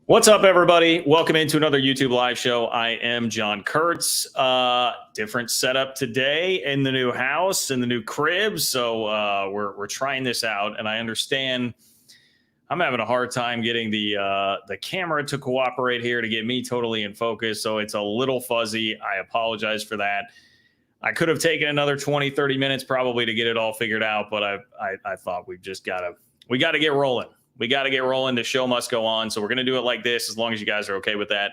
What's up, everybody? Welcome into another YouTube live show. I am John Kurtz. Different setup today in the new house, in the new crib. So we're trying this out, and I understand I'm having a hard time getting the camera to cooperate here to get me totally in focus. So it's a little fuzzy. I apologize for that. I could have taken another 20, 30 minutes probably to get it all figured out, but I thought we got to get rolling. We got to get rolling. The show must go on. So we're going to do it like this. As long as you guys are okay with that,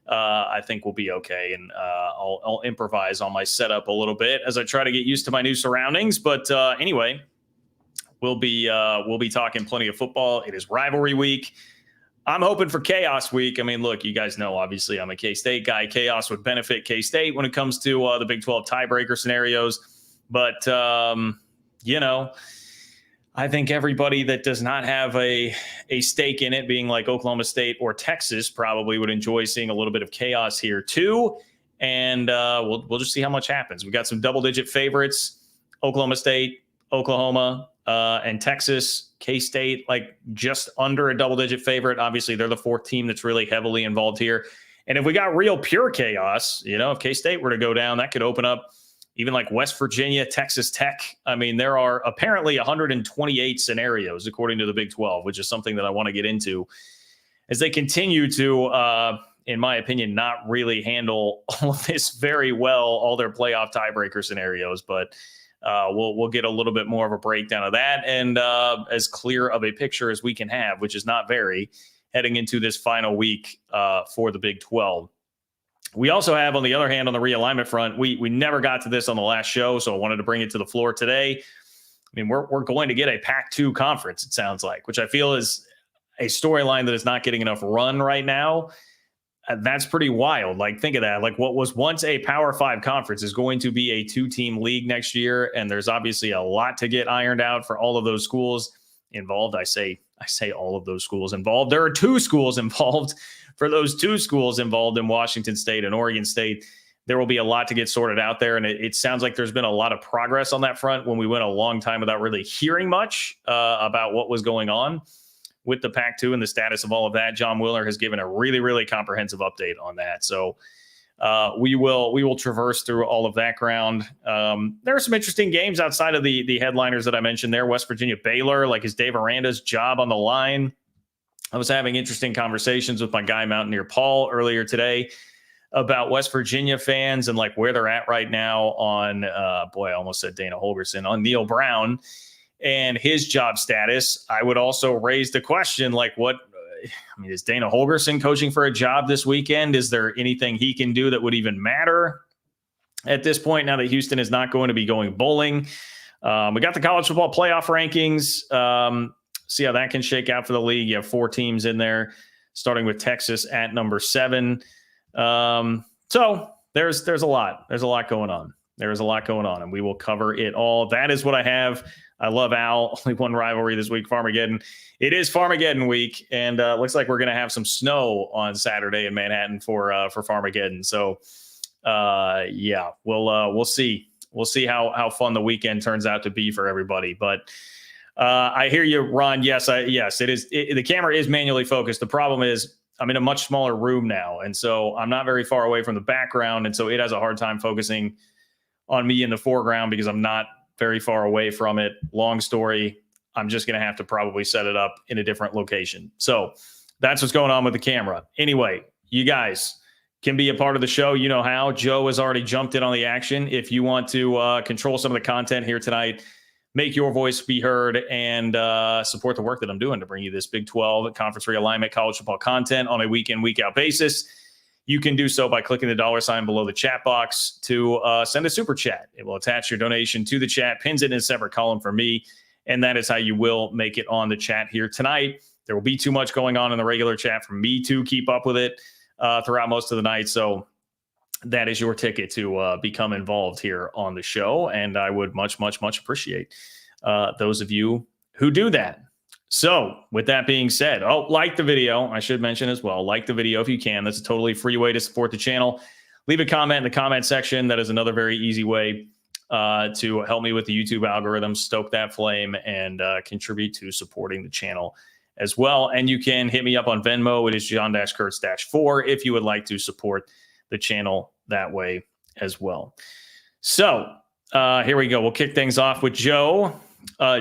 I think we'll be okay. And I'll improvise on my setup a little bit as I try to get used to my new surroundings. But anyway, we'll be talking plenty of football. It is rivalry week. I'm hoping for chaos week. I mean, look, you guys know, obviously, I'm a K-State guy. Chaos would benefit K-State when it comes to the Big 12 tiebreaker scenarios. But, I think everybody that does not have a stake in it, being like Oklahoma State or Texas, probably would enjoy seeing a little bit of chaos here too. And we'll just see how much happens. We got some double-digit favorites: Oklahoma State, Oklahoma, and Texas. K-State, like just under a double-digit favorite. Obviously, they're the fourth team that's really heavily involved here. And if we got real pure chaos, if K-State were to go down, that could open up even like West Virginia, Texas Tech. I mean, there are apparently 128 scenarios, according to the Big 12, which is something that I want to get into as they continue to, in my opinion, not really handle all of this very well, all their playoff tiebreaker scenarios. But we'll get a little bit more of a breakdown of that and as clear of a picture as we can have, which is not very, heading into this final week for the Big 12. We also have, on the other hand, on the realignment front, we never got to this on the last show, so I wanted to bring it to the floor today. I mean, we're going to get a Pac-2 conference, it sounds like, which I feel is a storyline that is not getting enough run right now. That's pretty wild. Like, think of that. Like, what was once a Power 5 conference is going to be a two-team league next year, and there's obviously a lot to get ironed out for all of those schools involved. I say all of those schools involved. There are two schools involved. For those two schools involved in Washington State and Oregon State, there will be a lot to get sorted out there. And it sounds like there's been a lot of progress on that front when we went a long time without really hearing much about what was going on with the Pac-2 and the status of all of that. Jon Wilner has given a really, really comprehensive update on that. So we will traverse through all of that ground. There are some interesting games outside of the headliners that I mentioned there. West Virginia, Baylor, like, is Dave Aranda's job on the line? I was having interesting conversations with my guy Mountaineer Paul earlier today about West Virginia fans and like where they're at right now on, I almost said Dana Holgorsen, on Neil Brown and his job status. I would also raise the question, like, is Dana Holgorsen coaching for a job this weekend? Is there anything he can do that would even matter at this point now that Houston is not going to be going bowling? We got the college football playoff rankings. See how that can shake out for the league. You have four teams in there, starting with Texas at number 7. So there's a lot. There's a lot going on. There is a lot going on, and we will cover it all. That is what I have. I love Al. Only one rivalry this week, Farmageddon. It is Farmageddon week, and looks like we're going to have some snow on Saturday in Manhattan for Farmageddon. So, we'll see. We'll see how fun the weekend turns out to be for everybody. But I hear you, Ron. Yes, it is. The camera is manually focused. The problem is I'm in a much smaller room now, and so I'm not very far away from the background, and so it has a hard time focusing on me in the foreground because I'm not very far away from it. Long story, I'm just going to have to probably set it up in a different location. So that's what's going on with the camera. Anyway, you guys can be a part of the show. You know how. Joe has already jumped in on the action. If you want to control some of the content here tonight, make your voice be heard, and support the work that I'm doing to bring you this Big 12 conference realignment college football content on a week in, week out basis. You can do so by clicking the $ below the chat box to send a super chat. It will attach your donation to the chat, pins it in a separate column for me, and that is how you will make it on the chat here tonight. There will be too much going on in the regular chat for me to keep up with it throughout most of the night, so that is your ticket to become involved here on the show, and I would much, much, much appreciate those of you who do that. So with that being said, like the video. I should mention as well, like the video if you can. That's a totally free way to support the channel. Leave a comment in the comment section. That is another very easy way to help me with the YouTube algorithm, stoke that flame, and contribute to supporting the channel as well. And you can hit me up on Venmo. It is John-Kurtz-4 if you would like to support the channel that way as well. So here we go. We'll kick things off with Joe.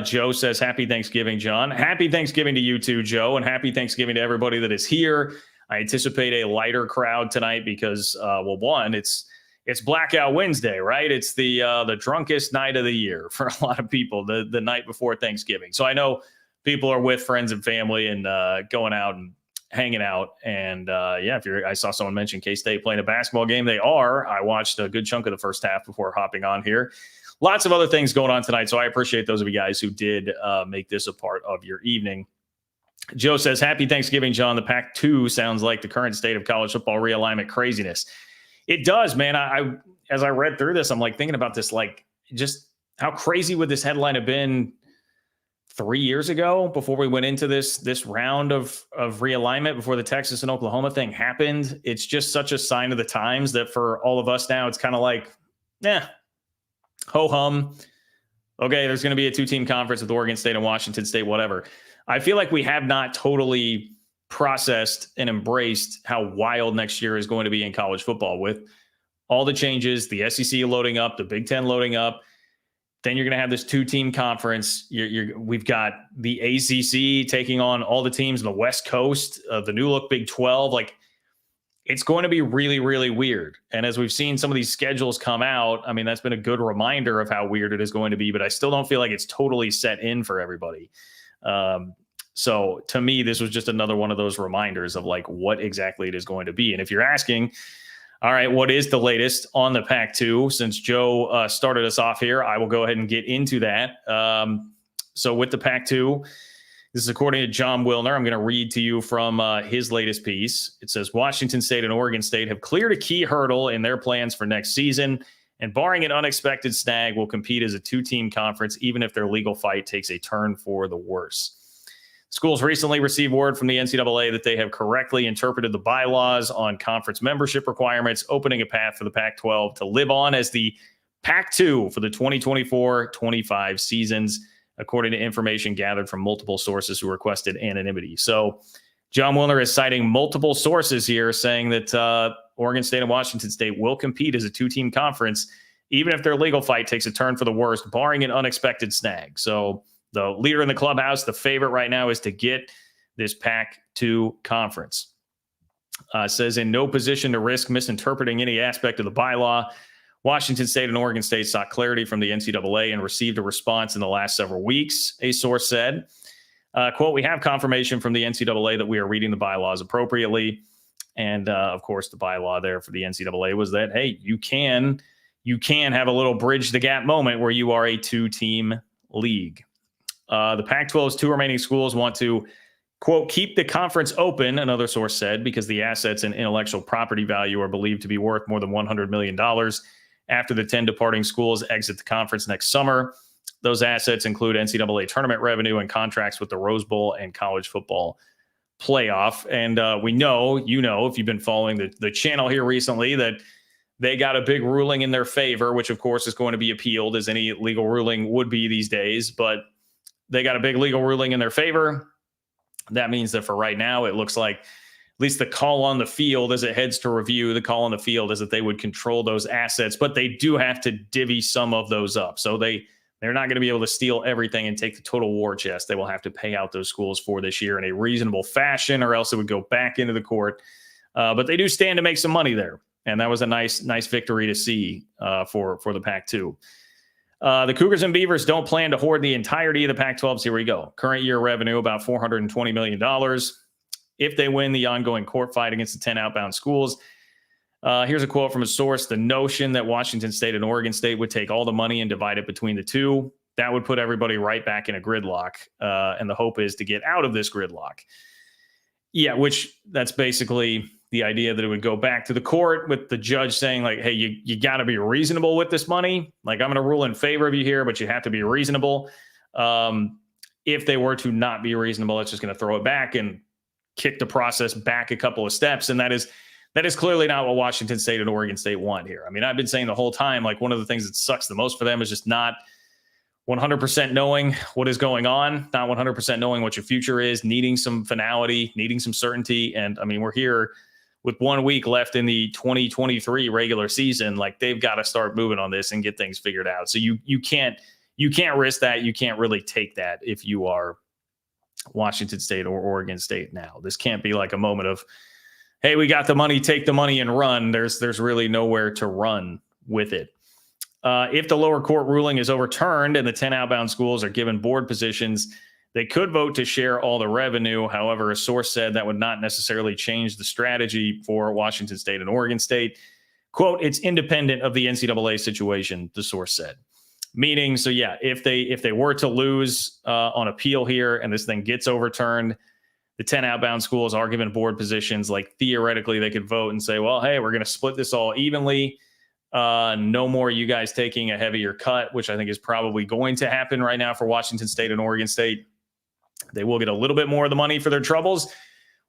Joe says, happy Thanksgiving, John. Happy Thanksgiving to you too, Joe, and happy Thanksgiving to everybody that is here. I anticipate a lighter crowd tonight because, well, one, it's Blackout Wednesday, right? It's the drunkest night of the year for a lot of people, the night before Thanksgiving. So I know people are with friends and family and going out and hanging out. And yeah, I saw someone mention K-State playing a basketball game. They are. I watched a good chunk of the first half before hopping on here. Lots of other things going on tonight, so I appreciate those of you guys who did make this a part of your evening. Joe says, happy Thanksgiving, John. The Pac-2 sounds like the current state of college football realignment craziness. It does, man. I as I read through this, I'm like thinking about this, like just how crazy would this headline have been 3 years ago before we went into this round of realignment, before the Texas and Oklahoma thing happened. It's just such a sign of the times that for all of us now, it's kind of like, ho-hum. Okay, there's going to be a 2-team conference with Oregon State and Washington State, whatever. I feel like we have not totally processed and embraced how wild next year is going to be in college football with all the changes, the SEC loading up, the Big Ten loading up. Then you're going to have this 2-team conference. We've got the ACC taking on all the teams on the West Coast, the new look Big 12. Like, it's going to be really, really weird. And as we've seen some of these schedules come out, I mean, that's been a good reminder of how weird it is going to be, but I still don't feel like it's totally set in for everybody. So to me, this was just another one of those reminders of like what exactly it is going to be. And if you're asking, all right, what is the latest on the Pac-2? Since Joe started us off here, I will go ahead and get into that. So with the Pac-2, this is according to Jon Wilner. I'm going to read to you from his latest piece. It says, Washington State and Oregon State have cleared a key hurdle in their plans for next season, and barring an unexpected snag, will compete as a 2-team conference, even if their legal fight takes a turn for the worse. Schools recently received word from the NCAA that they have correctly interpreted the bylaws on conference membership requirements, opening a path for the Pac-12 to live on as the Pac-2 for the 2024-25 seasons, according to information gathered from multiple sources who requested anonymity. So Jon Wilner is citing multiple sources here saying that Oregon State and Washington State will compete as a 2-team conference, even if their legal fight takes a turn for the worst, barring an unexpected snag. So the leader in the clubhouse, the favorite right now, is to get this Pac-2 conference. Says in no position to risk misinterpreting any aspect of the bylaw. Washington State and Oregon State sought clarity from the NCAA and received a response in the last several weeks, a source said. Quote, we have confirmation from the NCAA that we are reading the bylaws appropriately. And of course, the bylaw there for the NCAA was that, hey, you can have a little bridge the gap moment where you are a 2-team league. The Pac-12's 2 remaining schools want to, quote, keep the conference open, another source said, because the assets and intellectual property value are believed to be worth more than $100 million after the 10 departing schools exit the conference next summer. Those assets include NCAA tournament revenue and contracts with the Rose Bowl and college football playoff. And we know, if you've been following the channel here recently, that they got a big ruling in their favor, which of course is going to be appealed, as any legal ruling would be these days. But they got a big legal ruling in their favor. That means that for right now, it looks like at least the call on the field as it heads to review, the call on the field is that they would control those assets, but they do have to divvy some of those up. So they're not going to be able to steal everything and take the total war chest. They will have to pay out those schools for this year in a reasonable fashion, or else it would go back into the court. But they do stand to make some money there. And that was a nice victory to see for the Pac-2. The Cougars and Beavers don't plan to hoard the entirety of the Pac-12. Here we go. Current year revenue, about $420 million. If they win the ongoing court fight against the 10 outbound schools. Here's a quote from a source. The notion that Washington State and Oregon State would take all the money and divide it between the two, that would put everybody right back in a gridlock. And the hope is to get out of this gridlock. Yeah, which that's basically the idea that it would go back to the court with the judge saying, like, hey, you got to be reasonable with this money. Like, I'm going to rule in favor of you here, but you have to be reasonable. If they were to not be reasonable, it's just going to throw it back and kick the process back a couple of steps. And that is clearly not what Washington State and Oregon State want here. I mean, I've been saying the whole time, like, one of the things that sucks the most for them is just not 100% knowing what is going on, not 100% knowing what your future is, needing some finality, needing some certainty. And I mean, we're here with 1 week left in the 2023 regular season. Like, they've got to start moving on this and get things figured out. So you can't risk that. You can't really take that if you are Washington State or Oregon State now. This can't be like a moment of, hey, we got the money, take the money and run. There's really nowhere to run with it. If the lower court ruling is overturned and the 10 outbound schools are given board positions, they could vote to share all the revenue. However, a source said that would not necessarily change the strategy for Washington State and Oregon State. Quote, it's independent of the NCAA situation, the source said. Meaning, so yeah, if they were to lose on appeal here and this thing gets overturned, the 10 outbound schools are given board positions. Like, theoretically, they could vote and say, well, hey, we're going to split this all evenly. No more you guys taking a heavier cut, which I think is probably going to happen right now for Washington State and Oregon State. They will get a little bit more of the money for their troubles,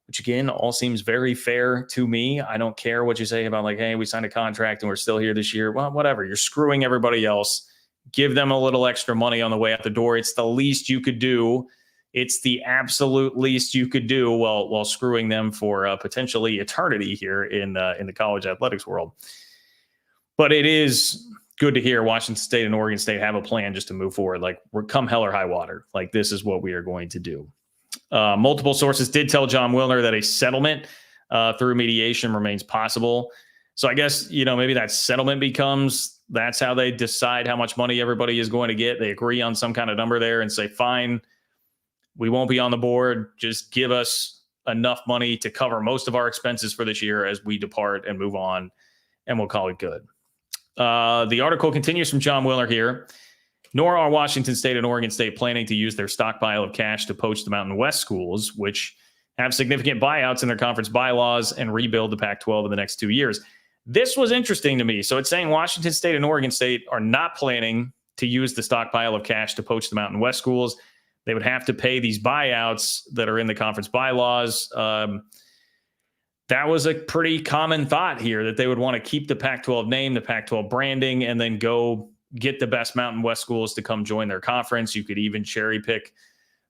which again, all seems very fair to me. I don't care what you say about like, hey, we signed a contract and we're still here this year. Well, whatever. You're screwing everybody else. Give them a little extra money on the way out the door. It's the least you could do. It's the absolute least you could do while screwing them for potentially eternity here in the college athletics world. But it is good to hear Washington State and Oregon State have a plan just to move forward. Like, we're come hell or high water. Like, this is what we are going to do. Multiple sources did tell Jon Wilner that a settlement through mediation remains possible. So I guess, maybe that settlement becomes, that's how they decide how much money everybody is going to get. They agree on some kind of number there and say, fine, we won't be on the board. Just give us enough money to cover most of our expenses for this year as we depart and move on, and we'll call it good. The article continues from Jon Wilner here. Nor are Washington State and Oregon State planning to use their stockpile of cash to poach the Mountain West schools, which have significant buyouts in their conference bylaws, and rebuild the Pac-12 in the next 2 years. This was interesting to me. So it's saying Washington State and Oregon State are not planning to use the stockpile of cash to poach the Mountain West schools. They would have to pay these buyouts that are in the conference bylaws. That was a pretty common thought here, that they would want to keep the Pac-12 name, the Pac-12 branding, and then go get the best Mountain West schools to come join their conference. You could even cherry pick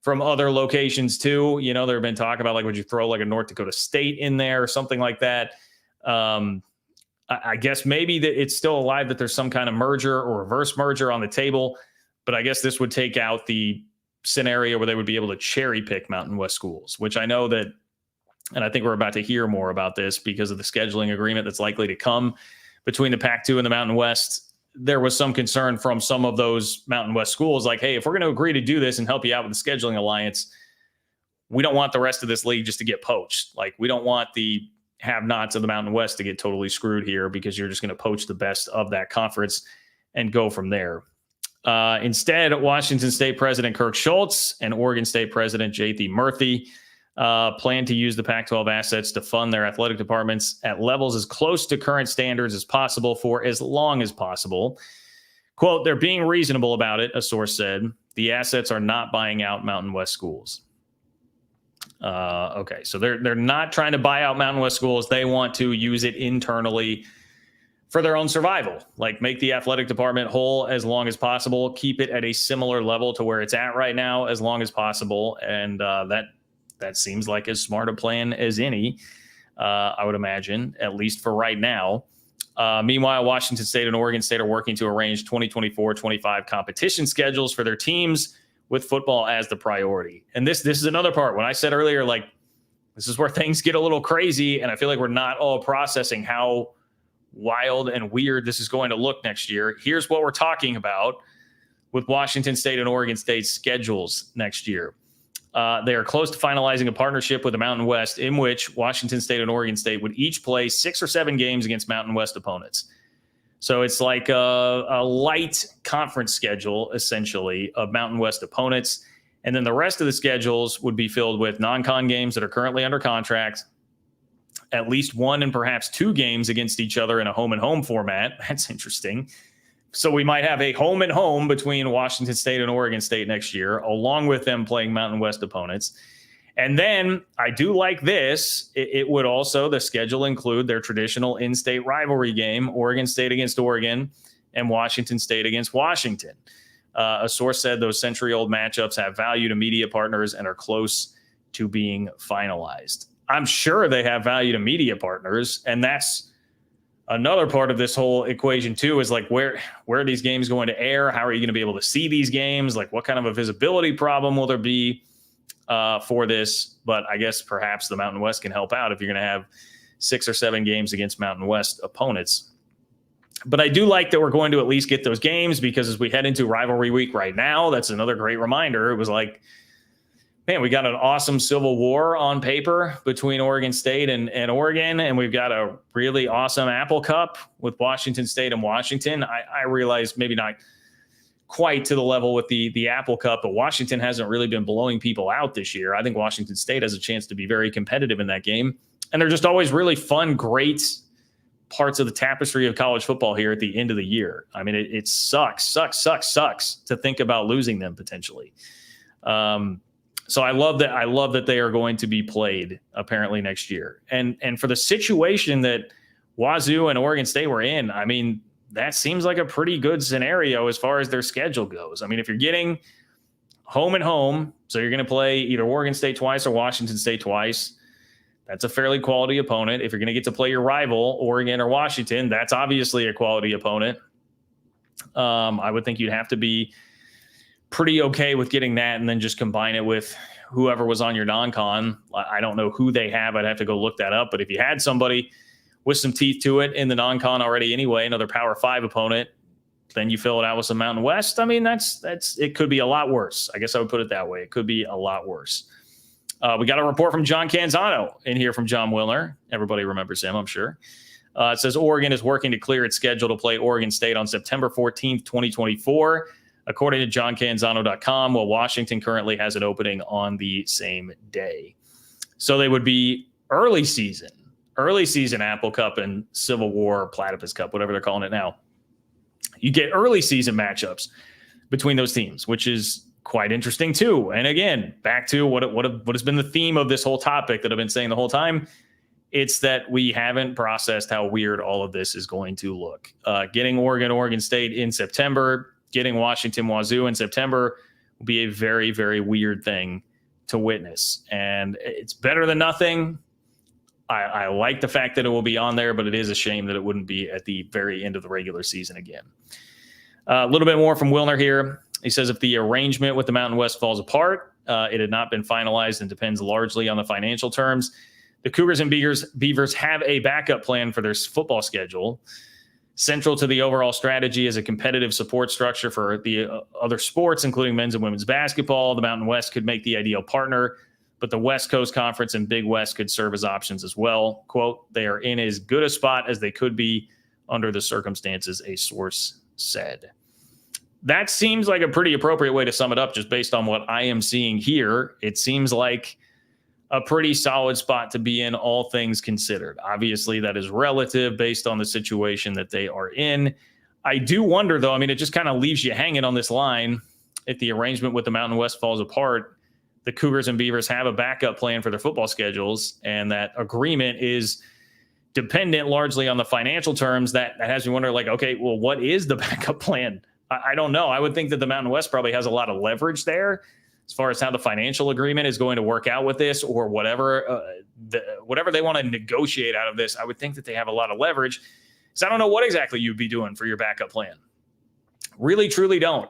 from other locations too. There have been talk about, like, would you throw like a North Dakota State in there or something like that? I guess maybe that it's still alive, that there's some kind of merger or reverse merger on the table, but I guess this would take out the scenario where they would be able to cherry pick Mountain West schools, which I know that, and I think we're about to hear more about this because of the scheduling agreement that's likely to come between the Pac-2 and the Mountain West. There was some concern from some of those Mountain West schools, like, hey, if we're going to agree to do this and help you out with the scheduling alliance, we don't want the rest of this league just to get poached. Like, we don't want the have-nots of the Mountain West to get totally screwed here, because you're just going to poach the best of that conference and go from there. Instead, Washington State President Kirk Schultz and Oregon State President J.T. Murphy plan to use the Pac-12 assets to fund their athletic departments at levels as close to current standards as possible for as long as possible. Quote, they're being reasonable about it, a source said. The assets are not buying out Mountain West schools. Okay, so they're not trying to buy out Mountain West schools. They want to use it internally for their own survival, like make the athletic department whole as long as possible, keep it at a similar level to where it's at right now as long as possible. And that seems like as smart a plan as any, I would imagine, at least for right now. Meanwhile, Washington State and Oregon State are working to arrange 2024-25 competition schedules for their teams, with football as the priority. And this is another part. When I said earlier, like, this is where things get a little crazy, and I feel like we're not all processing how wild and weird this is going to look next year. Here's what we're talking about with Washington State and Oregon State schedules next year. They are close to finalizing a partnership with the Mountain West, in which Washington State and Oregon State would each play 6 or 7 games against Mountain West opponents. So it's like a light conference schedule, essentially, of Mountain West opponents. And then the rest of the schedules would be filled with non-con games that are currently under contract, at least 1 and perhaps 2 games against each other in a home-and-home format. That's interesting. So we might have a home-and-home between Washington State and Oregon State next year, along with them playing Mountain West opponents. And then I do like this. It would also, the schedule include their traditional in-state rivalry game, Oregon State against Oregon and Washington State against Washington. A source said those century-old matchups have value to media partners and are close to being finalized. I'm sure they have value to media partners, and that's another part of this whole equation too, is like where are these games going to air? How are you going to be able to see these games? Like what kind of a visibility problem will there be for this? But I guess perhaps the Mountain West can help out if you're going to have 6 or 7 games against Mountain West opponents. But I do like that we're going to at least get those games, because as we head into rivalry week right now, that's another great reminder. It was like, man, we got an awesome civil war on paper between Oregon State and Oregon, and we've got a really awesome Apple Cup with Washington State and Washington. I realize maybe not quite to the level with the Apple Cup, but Washington hasn't really been blowing people out this year. I think Washington State has a chance to be very competitive in that game. And they're just always really fun, great parts of the tapestry of college football here at the end of the year. I mean, it sucks to think about losing them potentially. So I love that they are going to be played apparently next year. And for the situation that Wazoo and Oregon State were in, I mean, that seems like a pretty good scenario as far as their schedule goes. I mean, if you're getting home and home, so you're going to play either Oregon State twice or Washington State twice, that's a fairly quality opponent. If you're going to get to play your rival, Oregon or Washington, that's obviously a quality opponent. I would think you'd have to be pretty okay with getting that and then just combine it with whoever was on your non-con. I don't know who they have. I'd have to go look that up. But if you had somebody with some teeth to it in the non-con already anyway, another Power 5 opponent, then you fill it out with some Mountain West. I mean, that's it could be a lot worse. I guess I would put it that way. It could be a lot worse. We got a report from John Canzano in here from Jon Wilner. Everybody remembers him, I'm sure. It says Oregon is working to clear its schedule to play Oregon State on September 14th, 2024. According to johncanzano.com, well, Washington currently has an opening on the same day. So they would be early season Apple Cup and Civil War Platypus Cup, whatever they're calling it now. You get early season matchups between those teams, which is quite interesting too. And again, back to what has been the theme of this whole topic that I've been saying the whole time. It's that we haven't processed how weird all of this is going to look. Getting Oregon State in September, getting Washington Wazoo in September will be a very, very weird thing to witness. And it's better than nothing. I like the fact that it will be on there, but it is a shame that it wouldn't be at the very end of the regular season again. A little bit more from Wilner here. He says if the arrangement with the Mountain West falls apart, it had not been finalized and depends largely on the financial terms. The Cougars and Beavers have a backup plan for their football schedule. Central to the overall strategy is a competitive support structure for the other sports, including men's and women's basketball. The Mountain West could make the ideal partner, but the West Coast Conference and Big West could serve as options as well. Quote, they are in as good a spot as they could be under the circumstances, a source said. That seems like a pretty appropriate way to sum it up just based on what I am seeing here. It seems like a pretty solid spot to be in, all things considered. Obviously, that is relative based on the situation that they are in. I do wonder, though, I mean, it just kind of leaves you hanging on this line. If the arrangement with the Mountain West falls apart, the Cougars and Beavers have a backup plan for their football schedules, and that agreement is dependent largely on the financial terms. That has me wonder, like, okay, well, what is the backup plan? I don't know. I would think that the Mountain West probably has a lot of leverage there as far as how the financial agreement is going to work out with this, or whatever they want to negotiate out of this. I would think that they have a lot of leverage. So I don't know what exactly you'd be doing for your backup plan. Really, truly don't.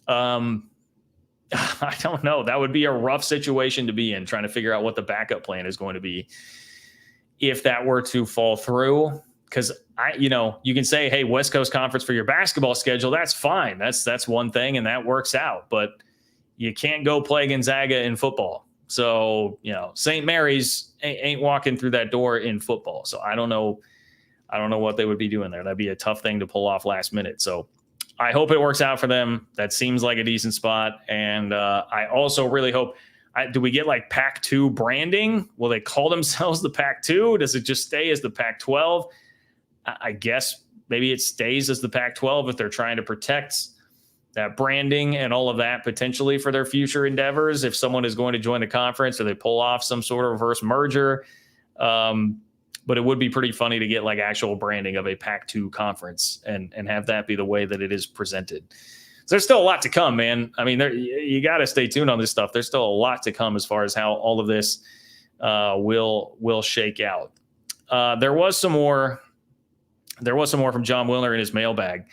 I don't know. That would be a rough situation to be in, trying to figure out what the backup plan is going to be if that were to fall through. Because you can say, hey, West Coast Conference for your basketball schedule. That's fine. That's one thing, and that works out. But you can't go play Gonzaga in football. So, St. Mary's ain't walking through that door in football. So I don't know what they would be doing there. That'd be a tough thing to pull off last minute. So I hope it works out for them. That seems like a decent spot. And I also really hope, do we get like Pac-2 branding? Will they call themselves the Pac-2? Does it just stay as the Pac-12? I guess maybe it stays as the Pac-12 if they're trying to protect that branding and all of that potentially for their future endeavors. If someone is going to join the conference or they pull off some sort of reverse merger. But it would be pretty funny to get like actual branding of a Pac-2 conference and have that be the way that it is presented. there's still a lot to come, man. I mean, you got to stay tuned on this stuff. There's still a lot to come as far as how all of this will shake out. There was some more from Jon Wilner in his mailbag.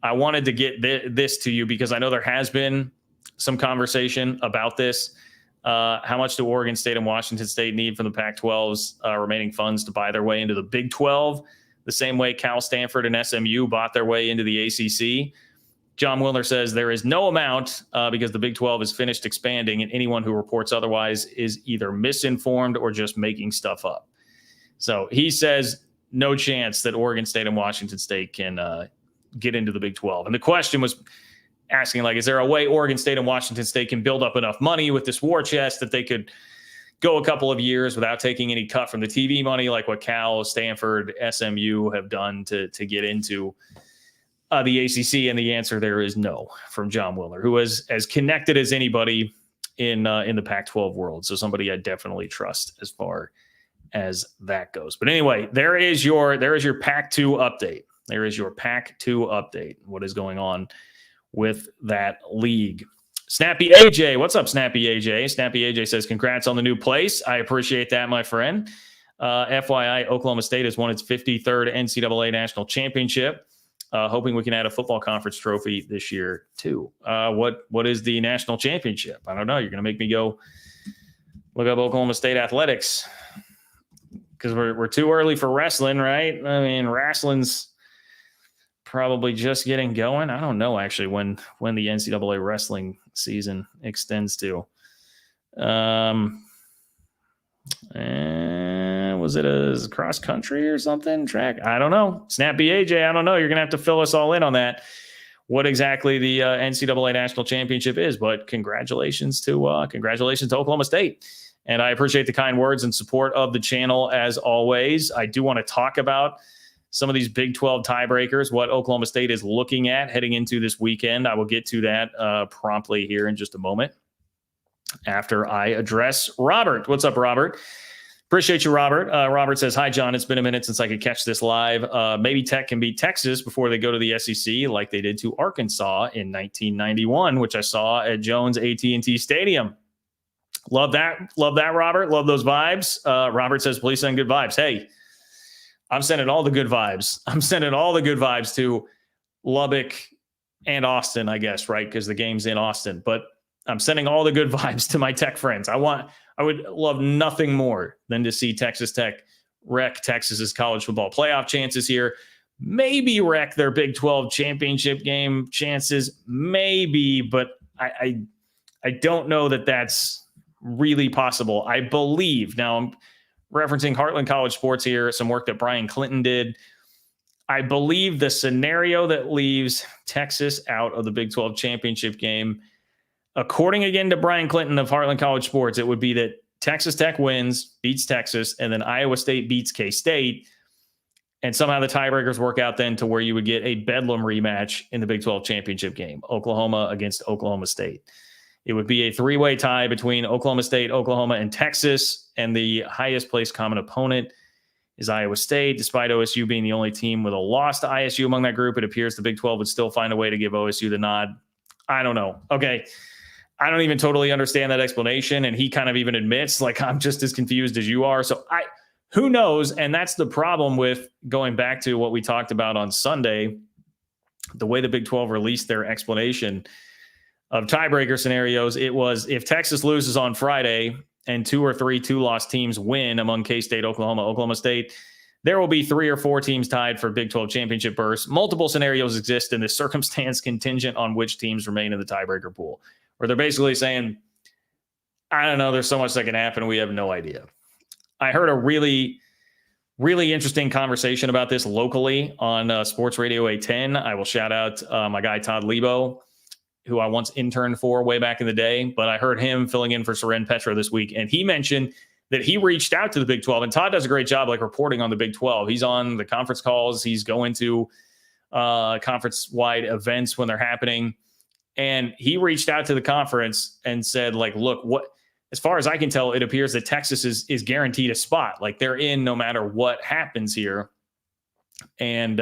I wanted to get this to you because I know there has been some conversation about this. How much do Oregon State and Washington State need from the Pac-12's remaining funds to buy their way into the Big 12, the same way Cal, Stanford, and SMU bought their way into the ACC? Jon Wilner says there is no amount because the Big 12 is finished expanding, and anyone who reports otherwise is either misinformed or just making stuff up. So he says no chance that Oregon State and Washington State can get into the Big 12. And the question was asking, like, is there a way Oregon State and Washington State can build up enough money with this war chest that they could go a couple of years without taking any cut from the TV money, like what Cal, Stanford, SMU have done to get into the ACC? And the answer there is no from Jon Wilner, who is as connected as anybody in the Pac-12 world. So somebody I definitely trust as far as that goes. But anyway, there is your Pac-2 update. There is your Pac-2 update. What is going on with that league? Snappy AJ, what's up, Snappy AJ? Snappy AJ says, congrats on the new place. I appreciate that, my friend. FYI, Oklahoma State has won its 53rd NCAA national championship. Hoping we can add a football conference trophy this year too. What is the national championship? I don't know. You're going to make me go look up Oklahoma State athletics because we're too early for wrestling, right? I mean, wrestling's probably just getting going. I don't know actually when the NCAA wrestling season extends to. Was it a cross country or something track? I don't know. Snappy AJ, I don't know. You're going to have to fill us all in on that, what exactly the NCAA national championship is. But congratulations to Oklahoma State. And I appreciate the kind words and support of the channel as always. I do want to talk about some of these Big 12 tiebreakers, what Oklahoma State is looking at heading into this weekend. I will get to that promptly here in just a moment after I address Robert. What's up, Robert? Appreciate you, Robert. Robert says, hi, John. It's been a minute since I could catch this live. Maybe Tech can beat Texas before they go to the SEC like they did to Arkansas in 1991, which I saw at Jones AT&T Stadium. Love that, Robert. Love those vibes. Robert says, please send good vibes. Hey, I'm sending all the good vibes. I'm sending all the good vibes to Lubbock and Austin, I guess, right? Because the game's in Austin. But I'm sending all the good vibes to my Tech friends. I would love nothing more than to see Texas Tech wreck Texas's college football playoff chances here. Maybe wreck their Big 12 championship game chances. Maybe, but I don't know that that's really possible. I believe, now I'm referencing Heartland College Sports here, some work that Brian Clinton did. I believe the scenario that leaves Texas out of the Big 12 championship game, according again to Brian Clinton of Heartland College Sports, it would be that Texas Tech wins, beats Texas, and then Iowa State beats K-State. And somehow the tiebreakers work out then to where you would get a Bedlam rematch in the Big 12 championship game, Oklahoma against Oklahoma State. It would be a three-way tie between Oklahoma State, Oklahoma, and Texas, and the highest placed common opponent is Iowa State. Despite OSU being the only team with a loss to ISU among that group, it appears the Big 12 would still find a way to give OSU the nod. I don't know. Okay. I don't even totally understand that explanation. And he kind of even admits, like, I'm just as confused as you are. So who knows? And that's the problem with going back to what we talked about on Sunday, the way the Big 12 released their explanation of tiebreaker scenarios. It was if Texas loses on Friday and 2 or 3 two-loss teams win among K-State, Oklahoma State, there will be 3 or 4 teams tied for Big 12 championship berths. Multiple scenarios exist in this circumstance contingent on which teams remain in the tiebreaker pool, where they're basically saying, I don't know, there's so much that can happen. We have no idea. I heard a really, really interesting conversation about this locally on Sports Radio 810. I will shout out my guy, Todd Lebo, who I once interned for way back in the day, but I heard him filling in for Soren Petro this week. And he mentioned that he reached out to the Big 12, and Todd does a great job, like, reporting on the Big 12. He's on the conference calls. He's going to conference-wide events when they're happening. And he reached out to the conference and said, like, look, what, as far as I can tell, it appears that Texas is guaranteed a spot. Like, they're in no matter what happens here. And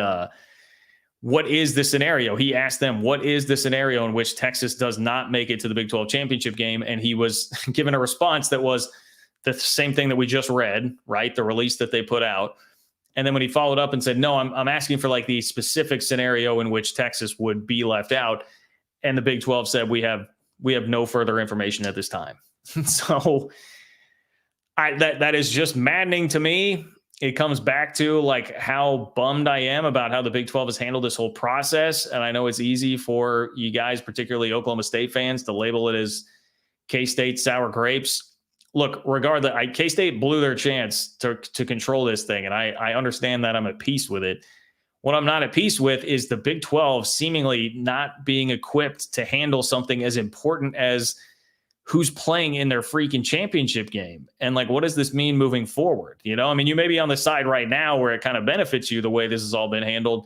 what is the scenario? He asked them, what is the scenario in which Texas does not make it to the Big 12 championship game? And he was given a response that was the same thing that we just read, right? The release that they put out. And then when he followed up and said, no, I'm asking for like the specific scenario in which Texas would be left out. And the Big 12 said, we have no further information at this time. So that is just maddening to me. It comes back to like how bummed I am about how the Big 12 has handled this whole process. And I know it's easy for you guys, particularly Oklahoma State fans, to label it as K-State sour grapes. Look, regardless, K-State blew their chance to control this thing. And I understand that. I'm at peace with it. What I'm not at peace with is the Big 12 seemingly not being equipped to handle something as important as who's playing in their freaking championship game. And like, what does this mean moving forward? You know, I mean, you may be on the side right now where it kind of benefits you the way this has all been handled,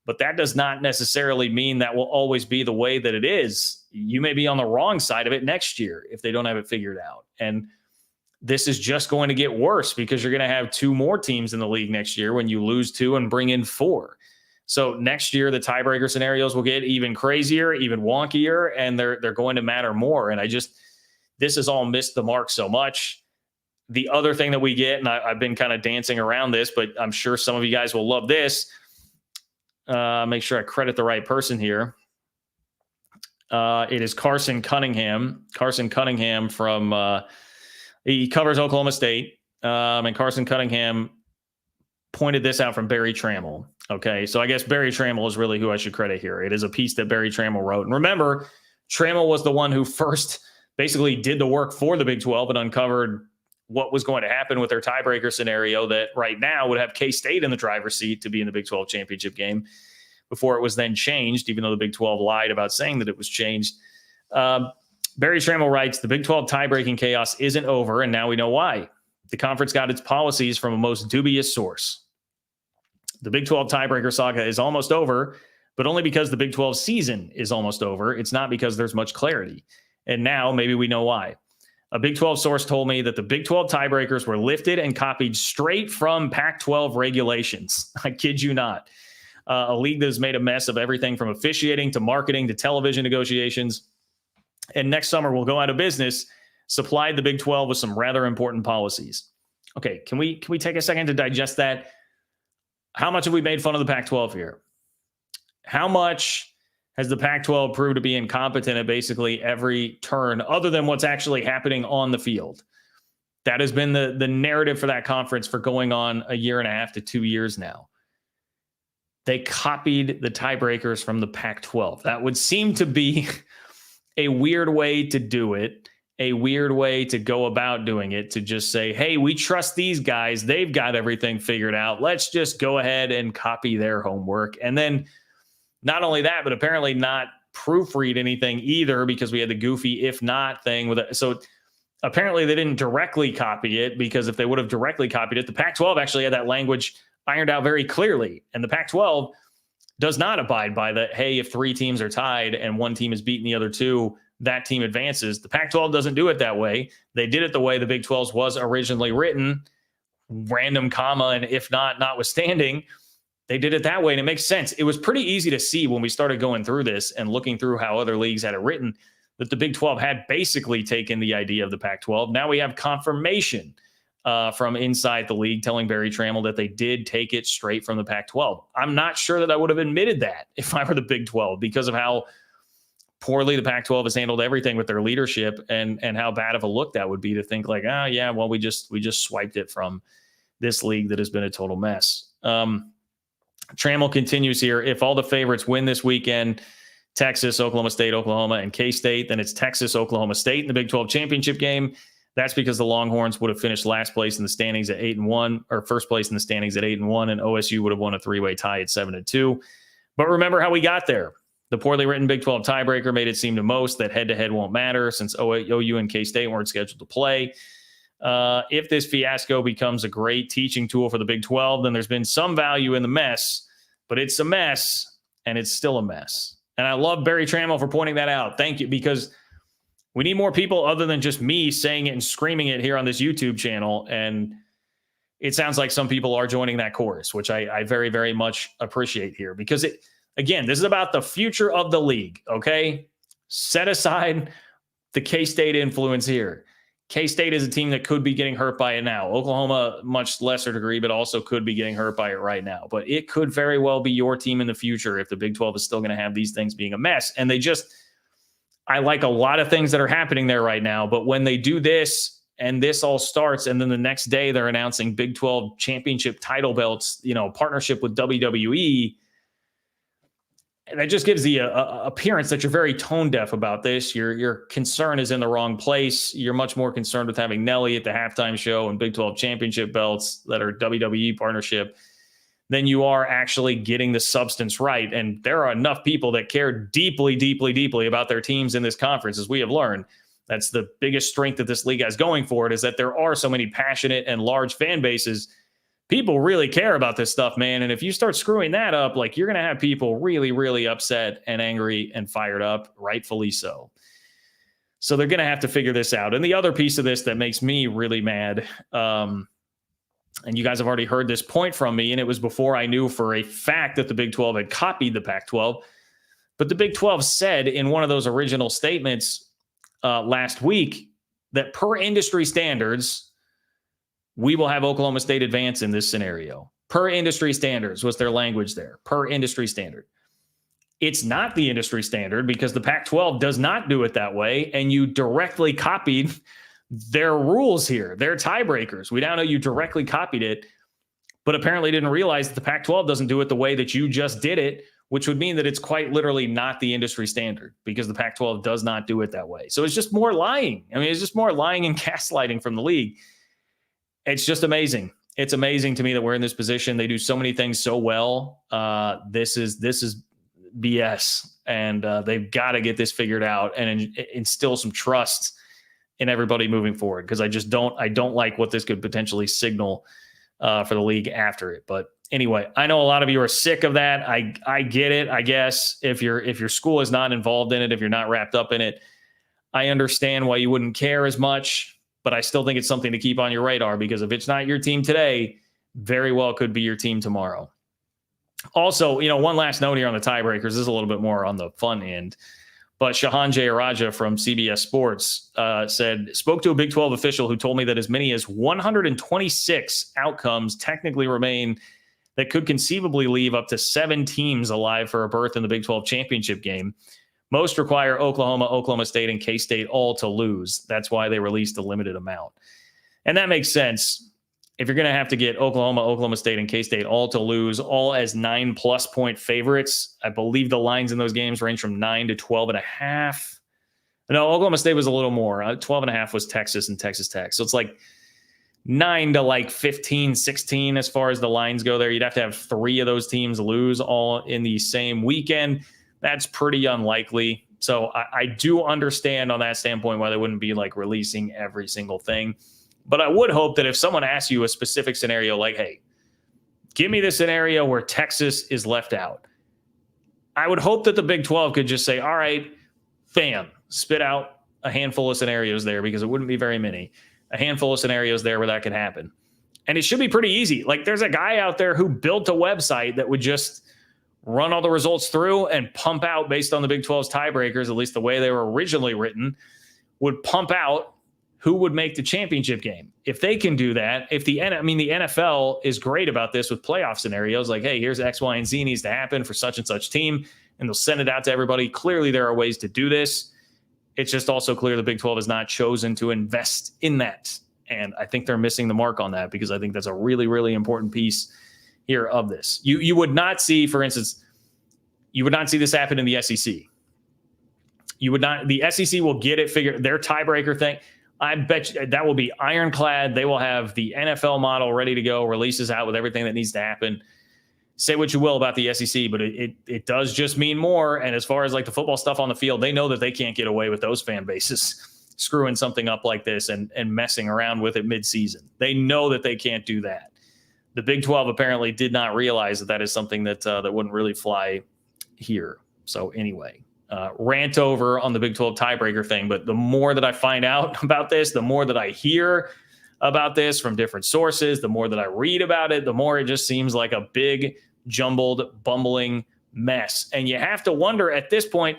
but that does not necessarily mean that will always be the way that it is. You may be on the wrong side of it next year if they don't have it figured out. And this is just going to get worse because you're going to have 2 more teams in the league next year when you lose 2 and bring in 4. So next year, the tiebreaker scenarios will get even crazier, even wonkier, and they're going to matter more. And this has all missed the mark so much. The other thing that we get, and I've been kind of dancing around this, but I'm sure some of you guys will love this. Make sure I credit the right person here. It is Carson Cunningham. Carson Cunningham from he covers Oklahoma State, and Carson Cunningham pointed this out from Barry Trammell. Okay, so I guess Barry Trammell is really who I should credit here. It is a piece that Barry Trammell wrote. And remember, Trammell was the one who first basically did the work for the Big 12 and uncovered what was going to happen with their tiebreaker scenario that right now would have K-State in the driver's seat to be in the Big 12 championship game before it was then changed, even though the Big 12 lied about saying that it was changed. Barry Trammell writes, the Big 12 tiebreaking chaos isn't over, and now we know why. The conference got its policies from a most dubious source. The Big 12 tiebreaker saga is almost over, but only because the Big 12 season is almost over. It's not because there's much clarity. And now maybe we know why. A Big 12 source told me that the Big 12 tiebreakers were lifted and copied straight from Pac-12 regulations. I kid you not. A league that has made a mess of everything from officiating to marketing to television negotiations. And next summer will go out of business, supplied the Big 12 with some rather important policies. Okay, can we take a second to digest that? How much have we made fun of the Pac-12 here? How much has the Pac-12 proved to be incompetent at basically every turn other than what's actually happening on the field? That has been the narrative for that conference for going on 1.5 to 2 years now. They copied the tiebreakers from the Pac-12. That would seem to be a weird way to do it, a weird way to go about doing it, to just say, hey, we trust these guys. They've got everything figured out. Let's just go ahead and copy their homework. And then not only that, but apparently not proofread anything either because we had the goofy if not thing with it. So apparently they didn't directly copy it because if they would have directly copied it, the Pac-12 actually had that language ironed out very clearly. And the Pac-12 does not abide by the, hey, if 3 teams are tied and one team is beating the other 2, that team advances. The Pac-12 doesn't do it that way. They did it the way the Big 12's was originally written, random comma, and if not, notwithstanding. They did it that way, and it makes sense. It was pretty easy to see when we started going through this and looking through how other leagues had it written that the Big 12 had basically taken the idea of the Pac-12. Now we have confirmation from inside the league telling Barry Trammell that they did take it straight from the Pac-12. I'm not sure that I would have admitted that if I were the Big 12 because of how poorly the Pac-12 has handled everything with their leadership and how bad of a look that would be to think like, oh yeah, well, we just swiped it from this league that has been a total mess. Trammell continues here. If all the favorites win this weekend, Texas, Oklahoma State, Oklahoma, and K-State, then it's Texas, Oklahoma State in the Big 12 championship game. That's because the Longhorns would have finished last place in the standings at 8-1, or first place in the standings at 8-1, and OSU would have won a 3-way tie at 7-2. But remember how we got there. The poorly written Big 12 tiebreaker made it seem to most that head-to-head won't matter since OU and K-State weren't scheduled to play. If this fiasco becomes a great teaching tool for the Big 12, then there's been some value in the mess, but it's a mess, and it's still a mess. And I love Barry Trammell for pointing that out. Thank you, because we need more people other than just me saying it and screaming it here on this YouTube channel. And it sounds like some people are joining that chorus, which I very, very much appreciate here, because Again, this is about the future of the league, okay? Set aside the K-State influence here. K-State is a team that could be getting hurt by it now. Oklahoma, much lesser degree, but also could be getting hurt by it right now. But it could very well be your team in the future if the Big 12 is still going to have these things being a mess. And I like a lot of things that are happening there right now. But when they do this and this all starts, and then the next day they're announcing Big 12 championship title belts, partnership with WWE, that just gives the appearance that you're very tone deaf about this. Your concern is in the wrong place. You're much more concerned with having Nelly at the halftime show and Big 12 championship belts that are WWE partnership than you are actually getting the substance right. And there are enough people that care deeply, deeply, deeply about their teams in this conference, as we have learned. That's the biggest strength that this league has going for it, is that there are so many passionate and large fan bases. People really care about this stuff, man. And if you start screwing that up, you're going to have people really, really upset and angry and fired up, rightfully so. So they're going to have to figure this out. And the other piece of this that makes me really mad, and you guys have already heard this point from me, and it was before I knew for a fact that the Big 12 had copied the Pac-12. But the Big 12 said in one of those original statements last week that per industry standards, we will have Oklahoma State advance in this scenario. Per industry standards was their language there. Per industry standard. It's not the industry standard because the Pac-12 does not do it that way, and you directly copied their rules here, their tiebreakers. We now know you directly copied it, but apparently didn't realize that the Pac-12 doesn't do it the way that you just did it, which would mean that it's quite literally not the industry standard because the Pac-12 does not do it that way. So it's just more lying. It's just more lying and gaslighting from the league. It's just amazing. It's amazing to me that we're in this position. They do so many things so well. This is BS, and they've got to get this figured out and instill some trust in everybody moving forward. Because I don't like what this could potentially signal for the league after it. But anyway, I know a lot of you are sick of that. I get it. I guess if your school is not involved in it, if you're not wrapped up in it, I understand why you wouldn't care as much. But I still think it's something to keep on your radar, because if it's not your team today, very well could be your team tomorrow. Also, one last note here on the tiebreakers. This is a little bit more on the fun end. But Shahan Jayaraja from CBS Sports spoke to a Big 12 official who told me that as many as 126 outcomes technically remain that could conceivably leave up to 7 teams alive for a berth in the Big 12 championship game. Most require Oklahoma, Oklahoma State, and K-State all to lose. That's why they released a limited amount. And that makes sense. If you're going to have to get Oklahoma, Oklahoma State, and K-State all to lose, all as 9+ point favorites, I believe the lines in those games range from 9 to 12.5. No, Oklahoma State was a little more. 12.5 was Texas and Texas Tech. So it's 9 to 15, 16 as far as the lines go there. You'd have to have 3 of those teams lose all in the same weekend. That's pretty unlikely. So I do understand on that standpoint why they wouldn't be releasing every single thing. But I would hope that if someone asks you a specific scenario, hey, give me the scenario where Texas is left out, I would hope that the Big 12 could just say, all right, bam, spit out a handful of scenarios there, because it wouldn't be very many. A handful of scenarios there where that could happen. And it should be pretty easy. There's a guy out there who built a website that would just run all the results through and pump out based on the Big 12's tiebreakers, at least the way they were originally written, would pump out who would make the championship game. If they can do that, the NFL is great about this with playoff scenarios, hey, here's X, Y, and Z needs to happen for such and such team, and they'll send it out to everybody. Clearly there are ways to do this. It's just also clear the Big 12 has not chosen to invest in that. And I think they're missing the mark on that, because I think that's a really, really important piece here of this. You would not see, for instance, this happen in the SEC. You would not. The SEC will get it figured. Their tiebreaker thing, I bet you that will be ironclad. They will have the NFL model ready to go, releases out with everything that needs to happen. Say what you will about the SEC, but it does just mean more. And as far as the football stuff on the field, they know that they can't get away with those fan bases screwing something up like this and messing around with it mid-season. They know that they can't do that. The Big 12 apparently did not realize that is something that wouldn't really fly here. So anyway, rant over on the Big 12 tiebreaker thing. But the more that I find out about this, the more that I hear about this from different sources, the more that I read about it, the more it just seems like a big, jumbled, bumbling mess. And you have to wonder at this point,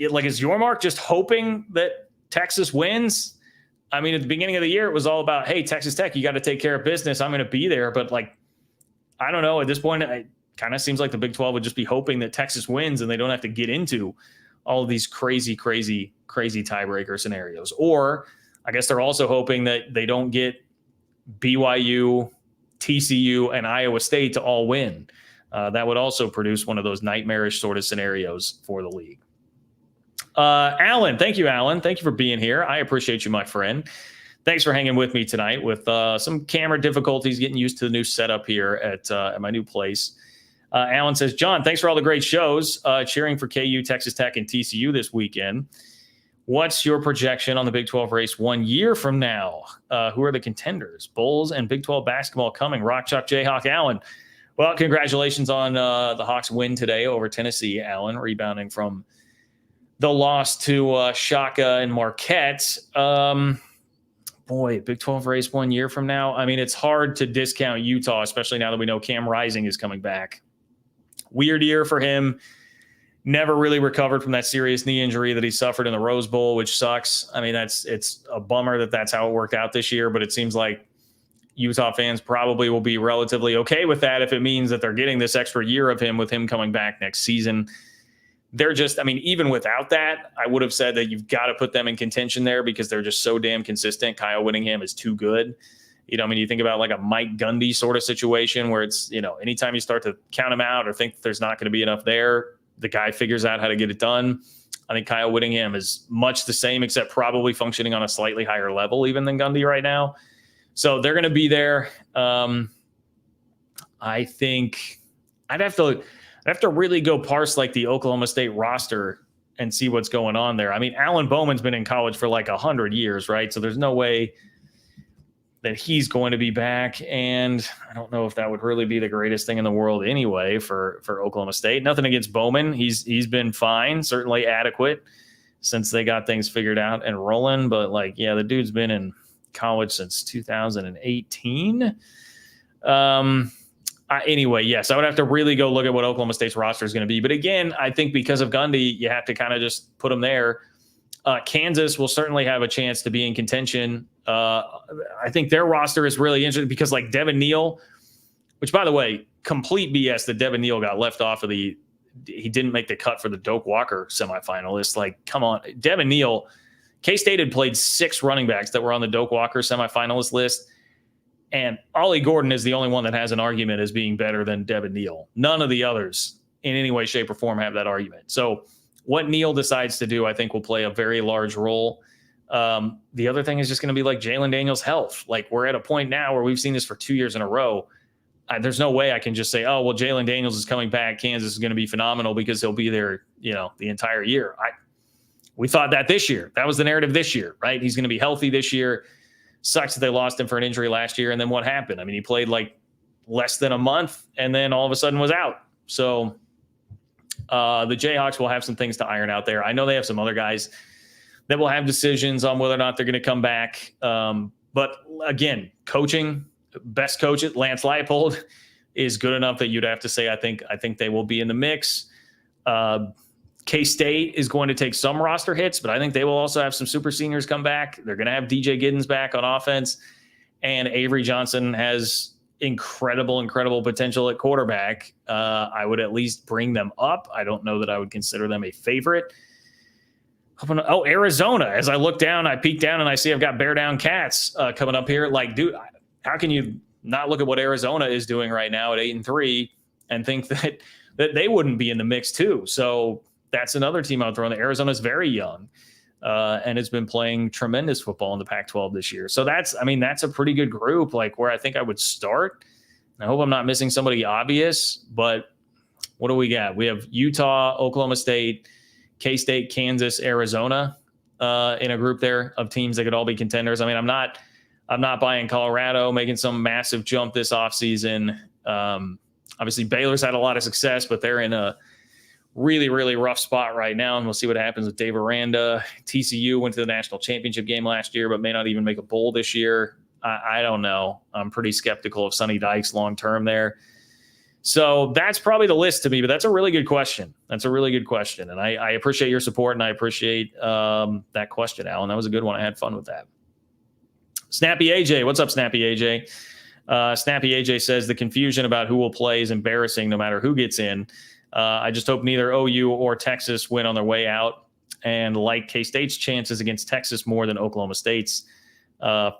like, is Yormark just hoping that Texas wins? I mean, at the beginning of the year, it was all about, hey, Texas Tech, you got to take care of business. I'm going to be there. But, like, I don't know. At this point, it kind of seems like the Big 12 would just be hoping that Texas wins and they don't have to get into all of these crazy tiebreaker scenarios. Or I guess they're also hoping that they don't get BYU, TCU, and Iowa State to all win. That would also produce one of those nightmarish sort of scenarios for the league. Alan, thank you, Alan. Thank you for being here. I appreciate you, my friend. Thanks for hanging with me tonight with some camera difficulties, getting used to the new setup here at my new place. Alan says, John, thanks for all the great shows. Cheering for KU, Texas Tech, and TCU this weekend. What's your projection on the Big 12 race 1 year from now? Who are the contenders? Bulls and Big 12 basketball coming. Rock Chalk Jayhawk. Alan, well, congratulations on the Hawks win today over Tennessee, Alan, rebounding from the loss to Shaka and Marquette. Boy, Big 12 race 1 year from now. I mean, it's hard to discount Utah, especially now that we know Cam Rising is coming back. Weird year for him. Never really recovered from that serious knee injury that he suffered in the Rose Bowl, which sucks. I mean, it's a bummer that that's how it worked out this year, but it seems like Utah fans probably will be relatively okay with that if it means that they're getting this extra year of him with him coming back next season. They're just, I mean, even without that, I would have said that you've got to put them in contention there because they're just so damn consistent. Kyle Whittingham is too good. You know, I mean, you think about like a Mike Gundy sort of situation where it's, you know, anytime you start to count him out or think that there's not going to be enough there, the guy figures out how to get it done. I think Kyle Whittingham is much the same, except probably functioning on a slightly higher level even than Gundy right now. So they're going to be there. I think I'd have to really go parse like the Oklahoma State roster and see what's going on there. I mean, Alan Bowman's been in college for like 100 years, right? So there's no way that he's going to be back. And I don't know if that would really be the greatest thing in the world anyway for Oklahoma State. Nothing against Bowman. He's been fine, certainly adequate since they got things figured out and rolling. But like, yeah, the dude's been in college since 2018. Anyway, yes, I would have to really go look at what Oklahoma State's roster is going to be. But again, I think because of Gundy, you have to kind of just put them there. Kansas will certainly have a chance to be in contention. I think their roster is really interesting because like Devin Neal, which by the way, complete BS that Devin Neal got left off of he didn't make the cut for the Doak Walker semifinalists. Like, come on, Devin Neal, K-State had played 6 running backs that were on the Doak Walker semifinalist list. And Ollie Gordon is the only one that has an argument as being better than Devin Neal. None of the others in any way, shape, or form have that argument. So what Neal decides to do, I think, will play a very large role. The other thing is just going to be like Jalen Daniels' health. Like, we're at a point now where we've seen this for 2 years in a row. There's no way I can just say, oh, well, Jalen Daniels is coming back. Kansas is going to be phenomenal because he'll be there, you know, the entire year. We thought that this year. That was the narrative this year, right? He's going to be healthy this year. Sucks that they lost him for an injury last year. And then what happened? I mean, he played like less than a month and then all of a sudden was out. So the Jayhawks will have some things to iron out there. I know they have some other guys that will have decisions on whether or not they're going to come back. But again, coaching, best coach at Lance Leipold is good enough that you'd have to say, I think they will be in the mix. K-State is going to take some roster hits, but I think they will also have some super seniors come back. They're going to have DJ Giddens back on offense, and Avery Johnson has incredible potential at quarterback. I would at least bring them up. I don't know that I would consider them a favorite. Oh, Arizona. As I look down, I peek down and I see I've got Bear Down Cats coming up here. Like, dude, how can you not look at what Arizona is doing right now at 8-3 and think that they wouldn't be in the mix too? So that's another team out there. Arizona's very young and has been playing tremendous football in the Pac-12 this year. So that's a pretty good group, like where I think I would start. I hope I'm not missing somebody obvious, but what do we got? We have Utah, Oklahoma State, K-State, Kansas, Arizona in a group there of teams that could all be contenders. I mean, I'm not buying Colorado making some massive jump this offseason. Obviously, Baylor's had a lot of success, but they're in a really rough spot right now, and we'll see what happens with Dave Aranda. TCU went to the national championship game last year, but may not even make a bowl this year. I don't know. I'm pretty skeptical of Sonny Dykes long term there. So that's probably the list to me, but that's a really good question. That's a really good question. And I appreciate your support, and I appreciate that question, Alan. That was a good one. I had fun with that. Snappy AJ. What's up, Snappy AJ? Snappy AJ says the confusion about who will play is embarrassing no matter who gets in. I just hope neither OU or Texas win on their way out, and like K-State's chances against Texas more than Oklahoma State's.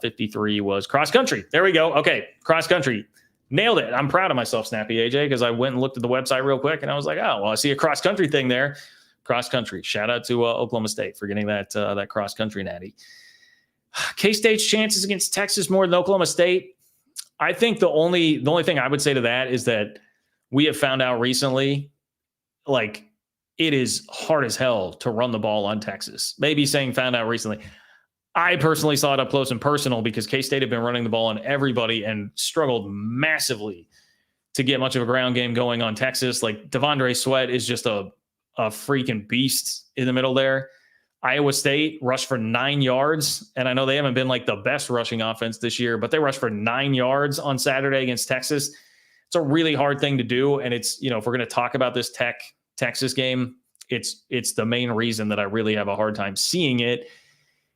53 was cross country. There we go. Okay, cross country. Nailed it. I'm proud of myself, Snappy AJ, because I went and looked at the website real quick, and I was like, oh, well, I see a cross country thing there. Cross country. Shout out to Oklahoma State for getting that cross country natty. K-State's chances against Texas more than Oklahoma State. I think the only thing I would say to that is that we have found out recently, like, it is hard as hell to run the ball on Texas. Maybe saying found out recently. I personally saw it up close and personal because K-State had been running the ball on everybody and struggled massively to get much of a ground game going on Texas. Like, Devondre Sweat is just a freaking beast in the middle there. Iowa State rushed for 9 yards, and I know they haven't been like the best rushing offense this year, but they rushed for 9 yards on Saturday against Texas. It's a really hard thing to do, and it's, if we're going to talk about this Texas game, it's the main reason that I really have a hard time seeing it,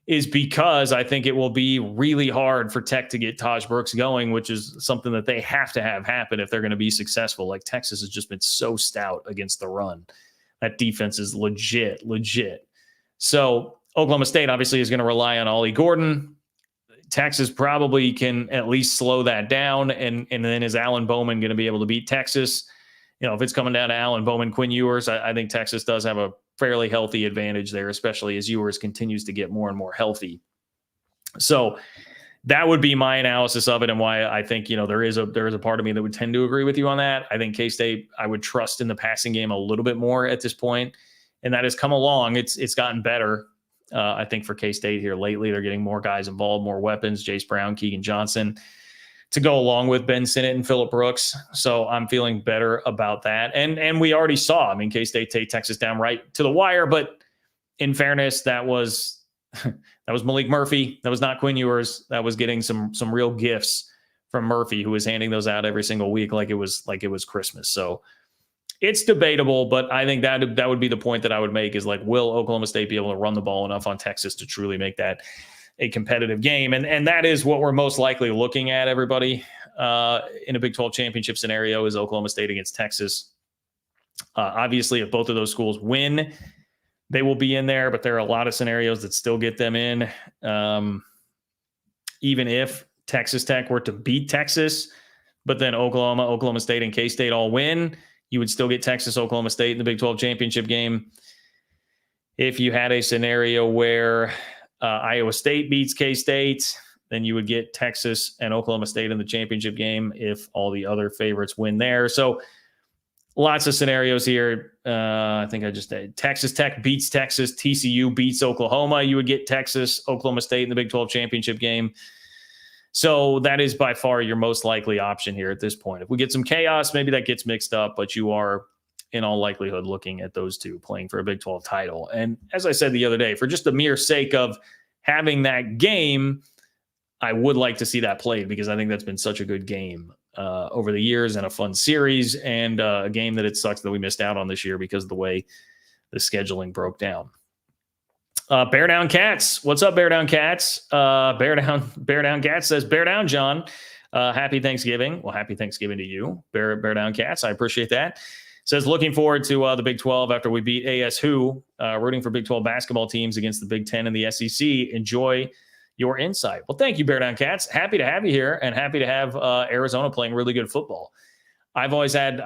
is because I think it will be really hard for Tech to get Taj Brooks going, which is something that they have to have happen if they're going to be successful. Like, Texas has just been so stout against the run. That defense is legit. So Oklahoma State obviously is going to rely on Ollie Gordon. Texas probably can at least slow that down. And then is Alan Bowman going to be able to beat Texas? If it's coming down to Alan Bowman, Quinn Ewers, I think Texas does have a fairly healthy advantage there, especially as Ewers continues to get more and more healthy. So that would be my analysis of it, and why I think, there is a part of me that would tend to agree with you on that. I think K-State, I would trust in the passing game a little bit more at this point, and that has come along. It's gotten better, I think, for K-State here lately. They're getting more guys involved, more weapons, Jace Brown, Keegan Johnson, to go along with Ben Sinnott and Phillip Brooks. So I'm feeling better about that. And we already saw, K-State take Texas down right to the wire, but in fairness, that was Malik Murphy. That was not Quinn Ewers. That was getting some real gifts from Murphy, who was handing those out every single week like it was Christmas. So it's debatable, but I think that would be the point that I would make, is like, will Oklahoma State be able to run the ball enough on Texas to truly make that a competitive game? And that is what we're most likely looking at, everybody, in a Big 12 championship scenario, is Oklahoma State against Texas. Obviously, if both of those schools win, they will be in there, but there are a lot of scenarios that still get them in. Even if Texas Tech were to beat Texas, but then Oklahoma State, and K-State all win, you would still get Texas, Oklahoma State in the Big 12 championship game. If you had a scenario where Iowa State beats K-State, then you would get Texas and Oklahoma State in the championship game if all the other favorites win there. So lots of scenarios here. I think I just said Texas Tech beats Texas, TCU beats Oklahoma. You would get Texas, Oklahoma State in the Big 12 championship game. So that is by far your most likely option here at this point. If we get some chaos, maybe that gets mixed up, but you are in all likelihood looking at those two playing for a Big 12 title. And as I said the other day, for just the mere sake of having that game, I would like to see that played, because I think that's been such a good game over the years, and a fun series, and a game that it sucks that we missed out on this year because of the way the scheduling broke down. Bear Down Cats. What's up, Bear Down Cats? Bear Down Cats says, Bear Down, John. Happy Thanksgiving. Well, happy Thanksgiving to you, Bear Down Cats. I appreciate that. Says, looking forward to the Big 12 after we beat ASU. Rooting for Big 12 basketball teams against the Big 10 and the SEC. Enjoy your insight. Well, thank you, Bear Down Cats. Happy to have you here, and happy to have Arizona playing really good football. I've always had,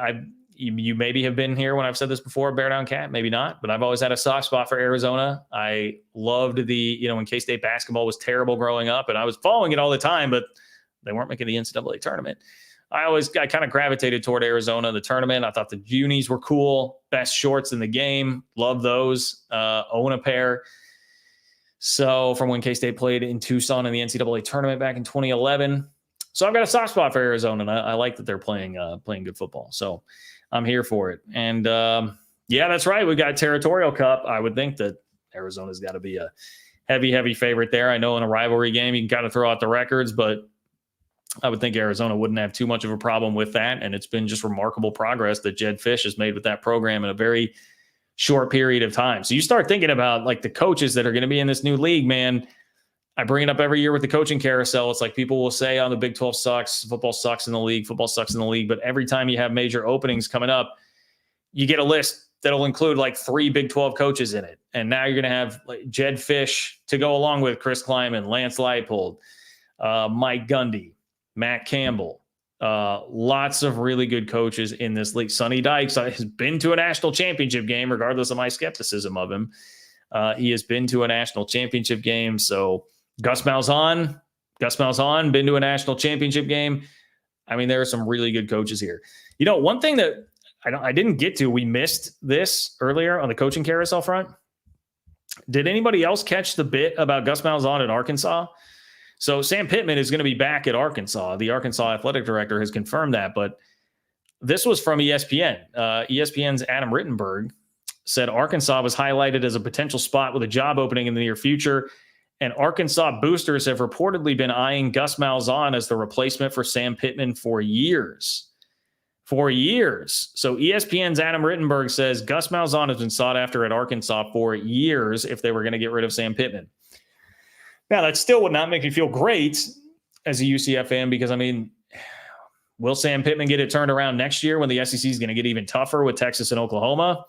you maybe have been here when I've said this before, Bear Down Cat, maybe not, but I've always had a soft spot for Arizona. I loved when K-State basketball was terrible growing up, and I was following it all the time, but they weren't making the NCAA tournament. I kind of gravitated toward Arizona, the tournament. I thought the unis were cool, best shorts in the game. Love those. Own a pair. So from when K-State played in Tucson in the NCAA tournament back in 2011. So I've got a soft spot for Arizona, and I like that they're playing good football. So I'm here for it. And yeah, that's right. We've got Territorial Cup. I would think that Arizona's got to be a heavy favorite there. I know in a rivalry game, you can kind of throw out the records, but I would think Arizona wouldn't have too much of a problem with that. And it's been just remarkable progress that Jed Fish has made with that program in a very short period of time. So you start thinking about like the coaches that are going to be in this new league, man. I bring it up every year with the coaching carousel. It's like people will say, oh, the Big 12 sucks. Football sucks in the league. Football sucks in the league. But every time you have major openings coming up, you get a list that'll include like 3 Big 12 coaches in it. And now you're going to have like Jed Fish to go along with Chris Kleiman, Lance Leipold, Mike Gundy, Matt Campbell. Lots of really good coaches in this league. Sonny Dykes has been to a national championship game, regardless of my skepticism of him. He has been to a national championship game. So Gus Malzahn, been to a national championship game. I mean, there are some really good coaches here. You know, one thing that I didn't get to, we missed this earlier on the coaching carousel front. Did anybody else catch the bit about Gus Malzahn at Arkansas? So Sam Pittman is going to be back at Arkansas. The Arkansas athletic director has confirmed that, but this was from ESPN. ESPN's Adam Rittenberg said Arkansas was highlighted as a potential spot with a job opening in the near future, and Arkansas boosters have reportedly been eyeing Gus Malzahn as the replacement for Sam Pittman for years. For years. So ESPN's Adam Rittenberg says Gus Malzahn has been sought after at Arkansas for years if they were going to get rid of Sam Pittman. Now, that still would not make me feel great as a UCF fan because, I mean, will Sam Pittman get it turned around next year when the SEC is going to get even tougher with Texas and Oklahoma?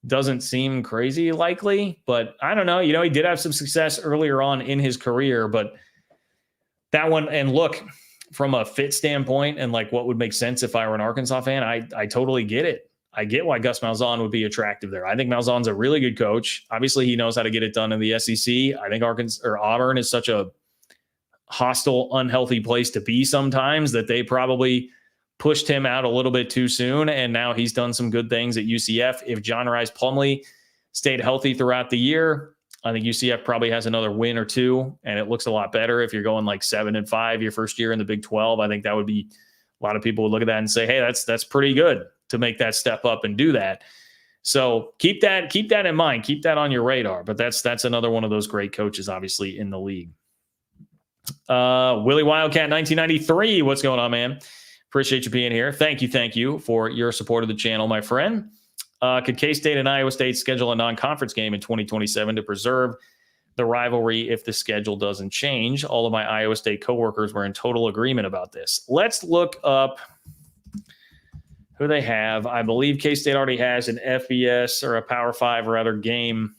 Doesn't seem crazy likely, but I don't know. You know, he did have some success earlier on in his career, but that one, and look, from a fit standpoint and like what would make sense if I were an Arkansas fan, I totally get it. I get why Gus Malzahn would be attractive there. I think Malzahn's a really good coach. Obviously, he knows how to get it done in the SEC. I think Auburn is such a hostile, unhealthy place to be sometimes that they probably pushed him out a little bit too soon. And now he's done some good things at UCF. If John Rice Plumlee stayed healthy throughout the year, I think UCF probably has another win or two, and it looks a lot better if you're going like 7-5 your first year in the Big 12. I think that would be, a lot of people would look at that and say, hey, that's pretty good to make that step up and do that. So keep that in mind. Keep that on your radar. But that's another one of those great coaches, obviously, in the league. Willie Wildcat 1993. What's going on, man? Appreciate you being here. Thank you for your support of the channel, my friend. Could K-State and Iowa State schedule a non-conference game in 2027 to preserve the rivalry if the schedule doesn't change? All of my Iowa State coworkers were in total agreement about this. Let's look up who they have. I believe K-State already has an FBS or a Power 5 or other game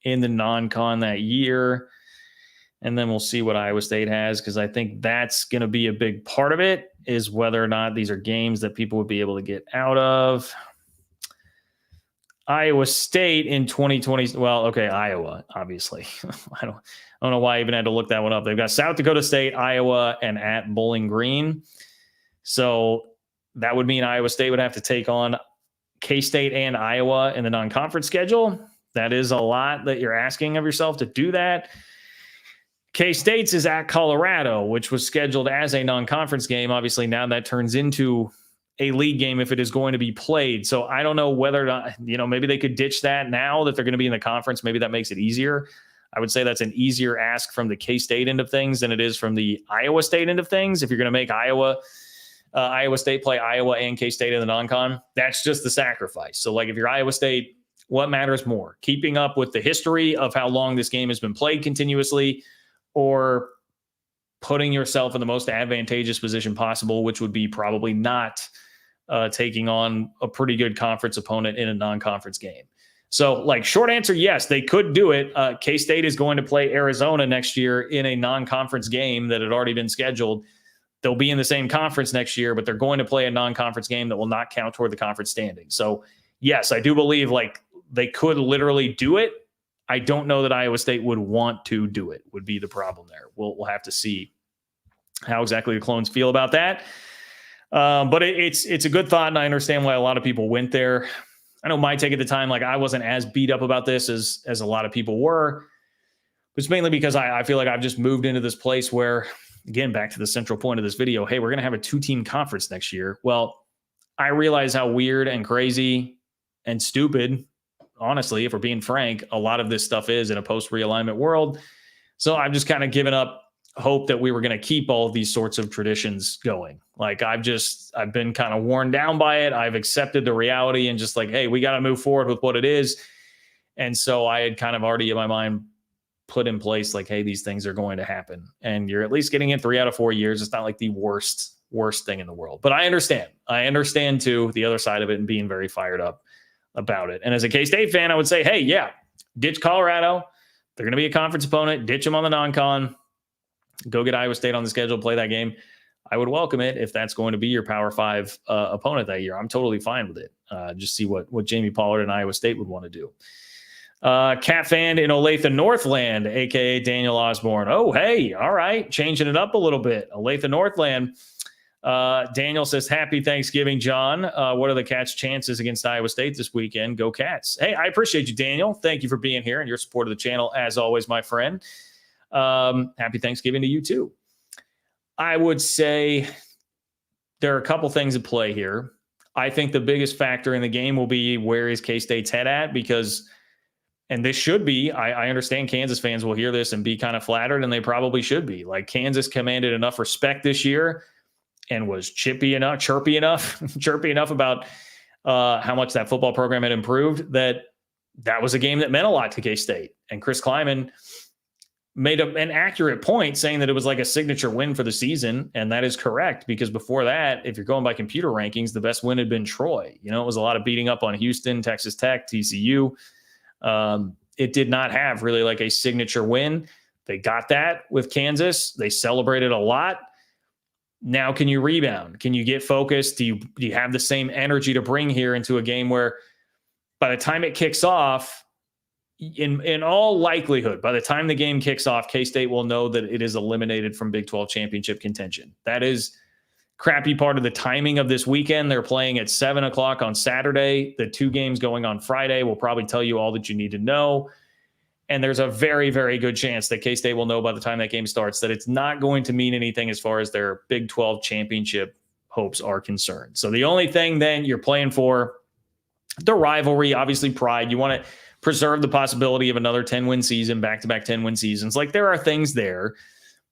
in the non-con that year. And then we'll see what Iowa State has, because I think that's going to be a big part of it, is whether or not these are games that people would be able to get out of. Iowa State in 2020. Well, okay, Iowa, obviously. I don't know why I even had to look that one up. They've got South Dakota State, Iowa, and at Bowling Green. So that would mean Iowa State would have to take on K-State and Iowa in the non-conference schedule. That is a lot that you're asking of yourself to do that. K-State's is at Colorado, which was scheduled as a non-conference game. Obviously, now that turns into a league game if it is going to be played. So I don't know whether or not, maybe they could ditch that now that they're going to be in the conference. Maybe that makes it easier. I would say that's an easier ask from the K-State end of things than it is from the Iowa State end of things. If you're going to make Iowa State play Iowa and K-State in the non-con, that's just the sacrifice. So like if you're Iowa State, what matters more? Keeping up with the history of how long this game has been played continuously, or putting yourself in the most advantageous position possible, which would be probably not taking on a pretty good conference opponent in a non-conference game. So like short answer, yes, they could do it. K-State is going to play Arizona next year in a non-conference game that had already been scheduled. They'll be in the same conference next year, but they're going to play a non-conference game that will not count toward the conference standing. So yes, I do believe like they could literally do it. I don't know that Iowa State would want to do it, would be the problem there. We'll have to see how exactly the Clones feel about that. But it's a good thought, and I understand why a lot of people went there. I know my take at the time, like I wasn't as beat up about this as a lot of people were. It's mainly because I feel like I've just moved into this place where, again, back to the central point of this video, hey, we're going to have a 2-team conference next year. Well, I realize how weird and crazy and stupid, honestly, if we're being frank, a lot of this stuff is in a post-realignment world. So I've just kind of given up hope that we were going to keep all of these sorts of traditions going. Like I've been kind of worn down by it. I've accepted the reality and just like, hey, we got to move forward with what it is. And so I had kind of already in my mind put in place like, hey, these things are going to happen. And you're at least getting it 3 out of 4 years. It's not like the worst thing in the world. But I understand too the other side of it and being very fired up about it. And as a K-State fan, I would say, hey, yeah, ditch Colorado. They're going to be a conference opponent. Ditch them on the non-con. Go get Iowa State on the schedule, play that game. I would welcome it if that's going to be your Power 5 opponent that year. I'm totally fine with it. Just see what Jamie Pollard and Iowa State would want to do. Cat fan in Olathe Northland, a.k.a. Daniel Osborne. Oh, hey, all right. Changing it up a little bit. Olathe Northland. Daniel says, happy Thanksgiving, John. What are the Cats' chances against Iowa State this weekend? Go Cats. Hey, I appreciate you, Daniel. Thank you for being here and your support of the channel, as always, my friend. Happy Thanksgiving to you, too. I would say there are a couple things at play here. I think the biggest factor in the game will be where is K-State's head at, because and this should be, I understand Kansas fans will hear this and be kind of flattered, and they probably should be. Like, Kansas commanded enough respect this year and was chirpy enough about how much that football program had improved, that was a game that meant a lot to K-State. And Chris Kleiman made an accurate point saying that it was like a signature win for the season. And that is correct, because before that, if you're going by computer rankings, the best win had been Troy. You know, it was a lot of beating up on Houston, Texas Tech, TCU. It did not have really like a signature win. They got that with Kansas. They celebrated a lot. Now, can you rebound? Can you get focused? Do you have the same energy to bring here into a game where by the time it kicks off, in all likelihood, by the time the game kicks off, K-State will know that it is eliminated from Big 12 championship contention. That is crappy part of the timing of this weekend. They're playing at 7 o'clock on Saturday. The 2 games going on Friday will probably tell you all that you need to know. And there's a very, very good chance that K-State will know by the time that game starts that it's not going to mean anything as far as their Big 12 championship hopes are concerned. So the only thing then you're playing for, the rivalry, obviously pride. You want to preserve the possibility of another 10-win season, back-to-back 10-win seasons. Like, there are things there,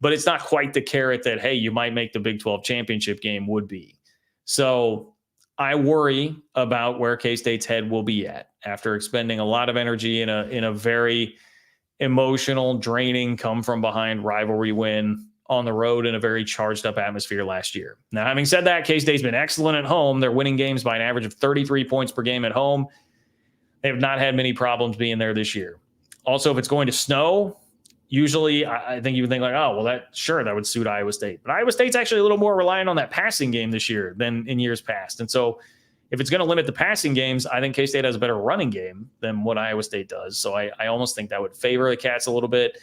but it's not quite the carrot that, hey, you might make the Big 12 championship game would be. So I worry about where K-State's head will be at after expending a lot of energy in a very emotional, draining, come-from-behind rivalry win on the road in a very charged-up atmosphere last year. Now, having said that, K-State's been excellent at home. They're winning games by an average of 33 points per game at home. They have not had many problems being there this year. Also, if it's going to snow, usually I think you would think like, oh, well, that would suit Iowa State. But Iowa State's actually a little more reliant on that passing game this year than in years past. And so if it's going to limit the passing games, I think K-State has a better running game than what Iowa State does. So I almost think that would favor the Cats a little bit.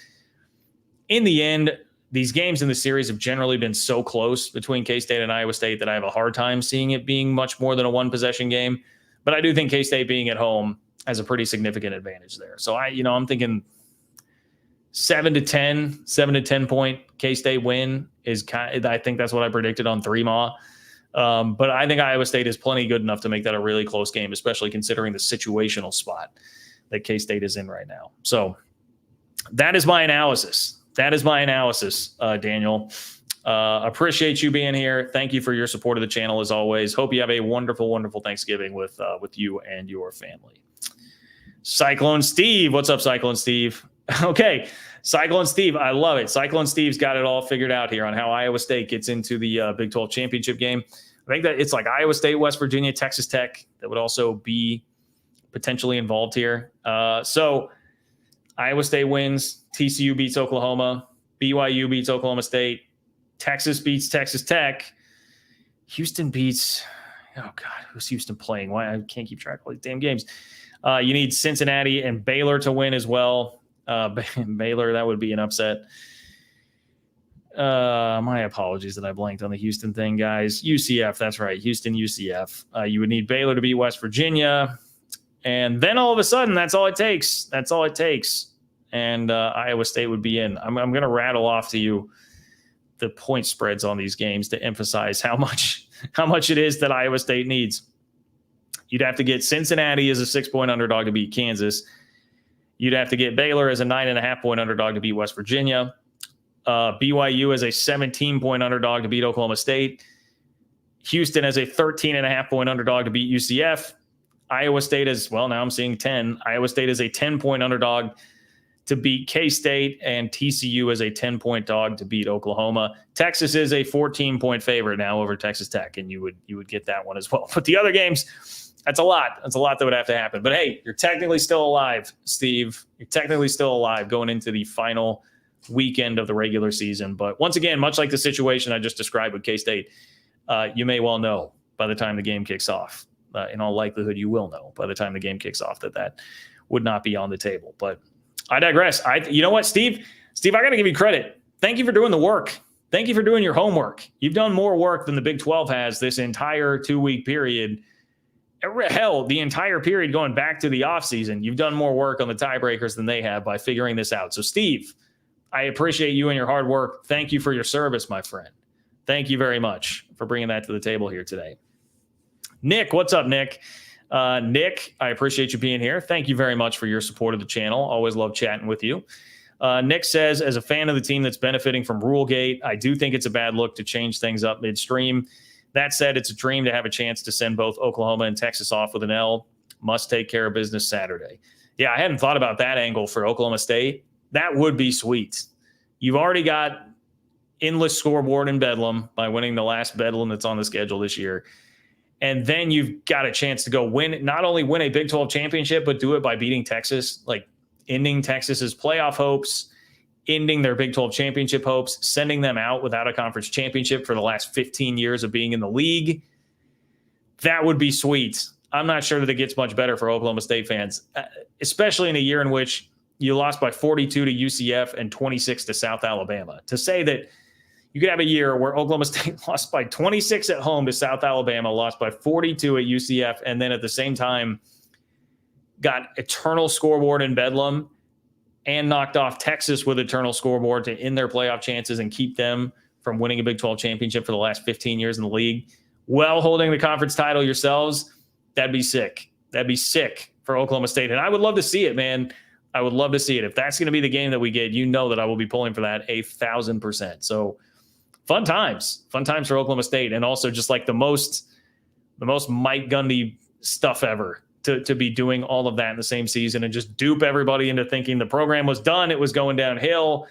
In the end, these games in the series have generally been so close between K-State and Iowa State that I have a hard time seeing it being much more than a one-possession game. But I do think K-State being at home has a pretty significant advantage there. So I'm thinking 7 to 10 point K-State win is I think that's what I predicted on 3-Ma. But I think Iowa State is plenty good enough to make that a really close game, especially considering the situational spot that K-State is in right now. So that is my analysis. Daniel. Appreciate you being here. Thank you for your support of the channel as always. Hope you have a wonderful, wonderful Thanksgiving with you and your family. Cyclone Steve. What's up, Cyclone Steve? Okay. Cyclone Steve. I love it. Cyclone Steve's got it all figured out here on how Iowa State gets into the Big 12 championship game. I think that it's like Iowa State, West Virginia, Texas Tech that would also be potentially involved here. So Iowa State wins. TCU beats Oklahoma. BYU beats Oklahoma State. Texas beats Texas Tech. Houston beats, oh God, who's Houston playing? Why I can't keep track of all these damn games. You need Cincinnati and Baylor to win as well. Baylor, that would be an upset. My apologies that I blanked on the Houston thing, guys. UCF, that's right. Houston, UCF. You would need Baylor to beat West Virginia. And then all of a sudden, that's all it takes. And Iowa State would be in. I'm going to rattle off to you the point spreads on these games to emphasize how much it is that Iowa State needs. You'd have to get Cincinnati as a 6-point underdog to beat Kansas. You'd have to get Baylor as a 9.5-point underdog to beat West Virginia. BYU as a 17-point underdog to beat Oklahoma State. Houston as a 13.5-point underdog to beat UCF. Iowa State as, well, now I'm seeing 10. Iowa State is a 10-point underdog to beat K-State, and TCU as a 10-point dog to beat Oklahoma. Texas is a 14-point favorite now over Texas Tech, and you would get that one as well. But the other games, that's a lot. That's a lot that would have to happen. But hey, you're technically still alive, Steve. You're technically still alive going into the final weekend of the regular season. But once again, much like the situation I just described with K-State, you may well know by the time the game kicks off. In all likelihood, you will know by the time the game kicks off that would not be on the table. But I digress. You know what, Steve? Steve, I got to give you credit. Thank you for doing the work. Thank you for doing your homework. You've done more work than the Big 12 has this entire 2-week period. Hell, the entire period going back to the offseason. You've done more work on the tiebreakers than they have by figuring this out. So, Steve, I appreciate you and your hard work. Thank you for your service, my friend. Thank you very much for bringing that to the table here today. Nick, what's up, Nick? Nick, I appreciate you being here. Thank you very much for your support of the channel. Always love chatting with you. Nick says, as a fan of the team that's benefiting from Rulegate, I do think it's a bad look to change things up midstream. That said, it's a dream to have a chance to send both Oklahoma and Texas off with an L. Must take care of business Saturday. Yeah, I hadn't thought about that angle for Oklahoma State. That would be sweet. You've already got endless scoreboard in Bedlam by winning the last Bedlam that's on the schedule this year. And then you've got a chance to go not only win a Big 12 championship, but do it by beating Texas, like ending Texas's playoff hopes, ending their Big 12 championship hopes, sending them out without a conference championship for the last 15 years of being in the league. That would be sweet. I'm not sure that it gets much better for Oklahoma State fans, especially in a year in which you lost by 42 to UCF and 26 to South Alabama. To say that you could have a year where Oklahoma State lost by 26 at home to South Alabama, lost by 42 at UCF, and then at the same time got eternal scoreboard in Bedlam and knocked off Texas with eternal scoreboard to end their playoff chances and keep them from winning a Big 12 championship for the last 15 years in the league, while holding the conference title yourselves. That'd be sick. That'd be sick for Oklahoma State. And I would love to see it, man. I would love to see it. If that's going to be the game that we get, you know that I will be pulling for that 1,000%. So fun times for Oklahoma State. And also just like the most Mike Gundy stuff ever to be doing all of that in the same season and just dupe everybody into thinking the program was done. It was going downhill.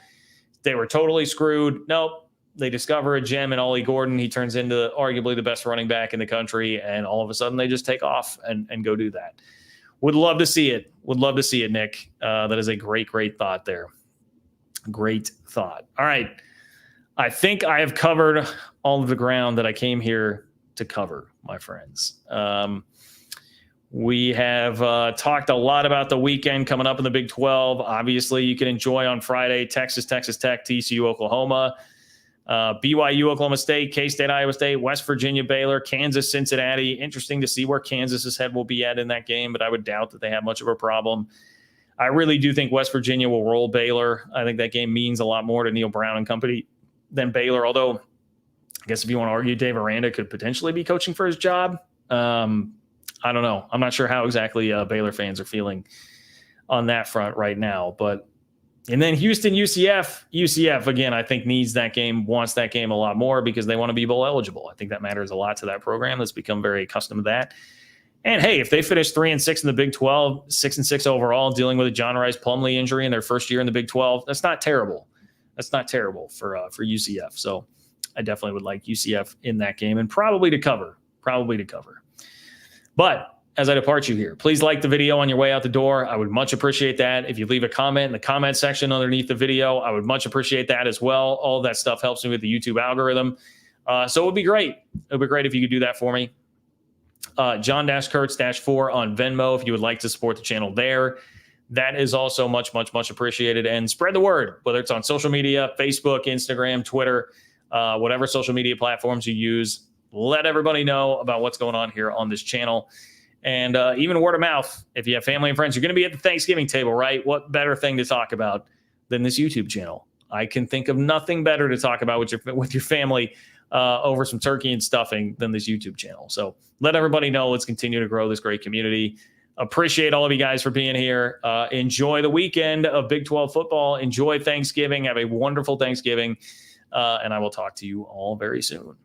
They were totally screwed. Nope. They discover a gem in Ollie Gordon. He turns into arguably the best running back in the country. And all of a sudden they just take off and go do that. Would love to see it. Would love to see it, Nick. That is a great, great thought there. Great thought. All right. I think I have covered all of the ground that I came here to cover, my friends. We have talked a lot about the weekend coming up in the Big 12. Obviously, you can enjoy on Friday, Texas Tech, TCU, Oklahoma, BYU, Oklahoma State, K-State, Iowa State, West Virginia, Baylor, Kansas, Cincinnati. Interesting to see where Kansas's head will be at in that game, but I would doubt that they have much of a problem. I really do think West Virginia will roll Baylor. I think that game means a lot more to Neil Brown and company than Baylor, although I guess if you want to argue Dave Aranda could potentially be coaching for his job. I don't know. I'm not sure how exactly Baylor fans are feeling on that front right now. And then Houston, UCF, again, I think needs that game, wants that game a lot more because they want to be bowl eligible. I think that matters a lot to that program that's become very accustomed to that. And hey, if they finish 3-6 in the Big 12, 6-6 overall, dealing with a John Rice Plumlee injury in their first year in the Big 12, that's not terrible. That's not terrible for UCF. So I definitely would like UCF in that game and probably to cover. But as I depart you here, please like the video on your way out the door. I would much appreciate that. If you leave a comment in the comment section underneath the video, I would much appreciate that as well. All of that stuff helps me with the YouTube algorithm. So it would be great. It would be great if you could do that for me. John-Kurtz-4 on Venmo if you would like to support the channel there. That is also much, much, much appreciated. And spread the word, whether it's on social media, Facebook, Instagram, Twitter, whatever social media platforms you use. Let everybody know about what's going on here on this channel. And even word of mouth, if you have family and friends, you're going to be at the Thanksgiving table, right? What better thing to talk about than this YouTube channel? I can think of nothing better to talk about with your family over some turkey and stuffing than this YouTube channel. So let everybody know. Let's continue to grow this great community. Appreciate all of you guys for being here. Enjoy the weekend of Big 12 football. Enjoy Thanksgiving. Have a wonderful Thanksgiving. And I will talk to you all very soon.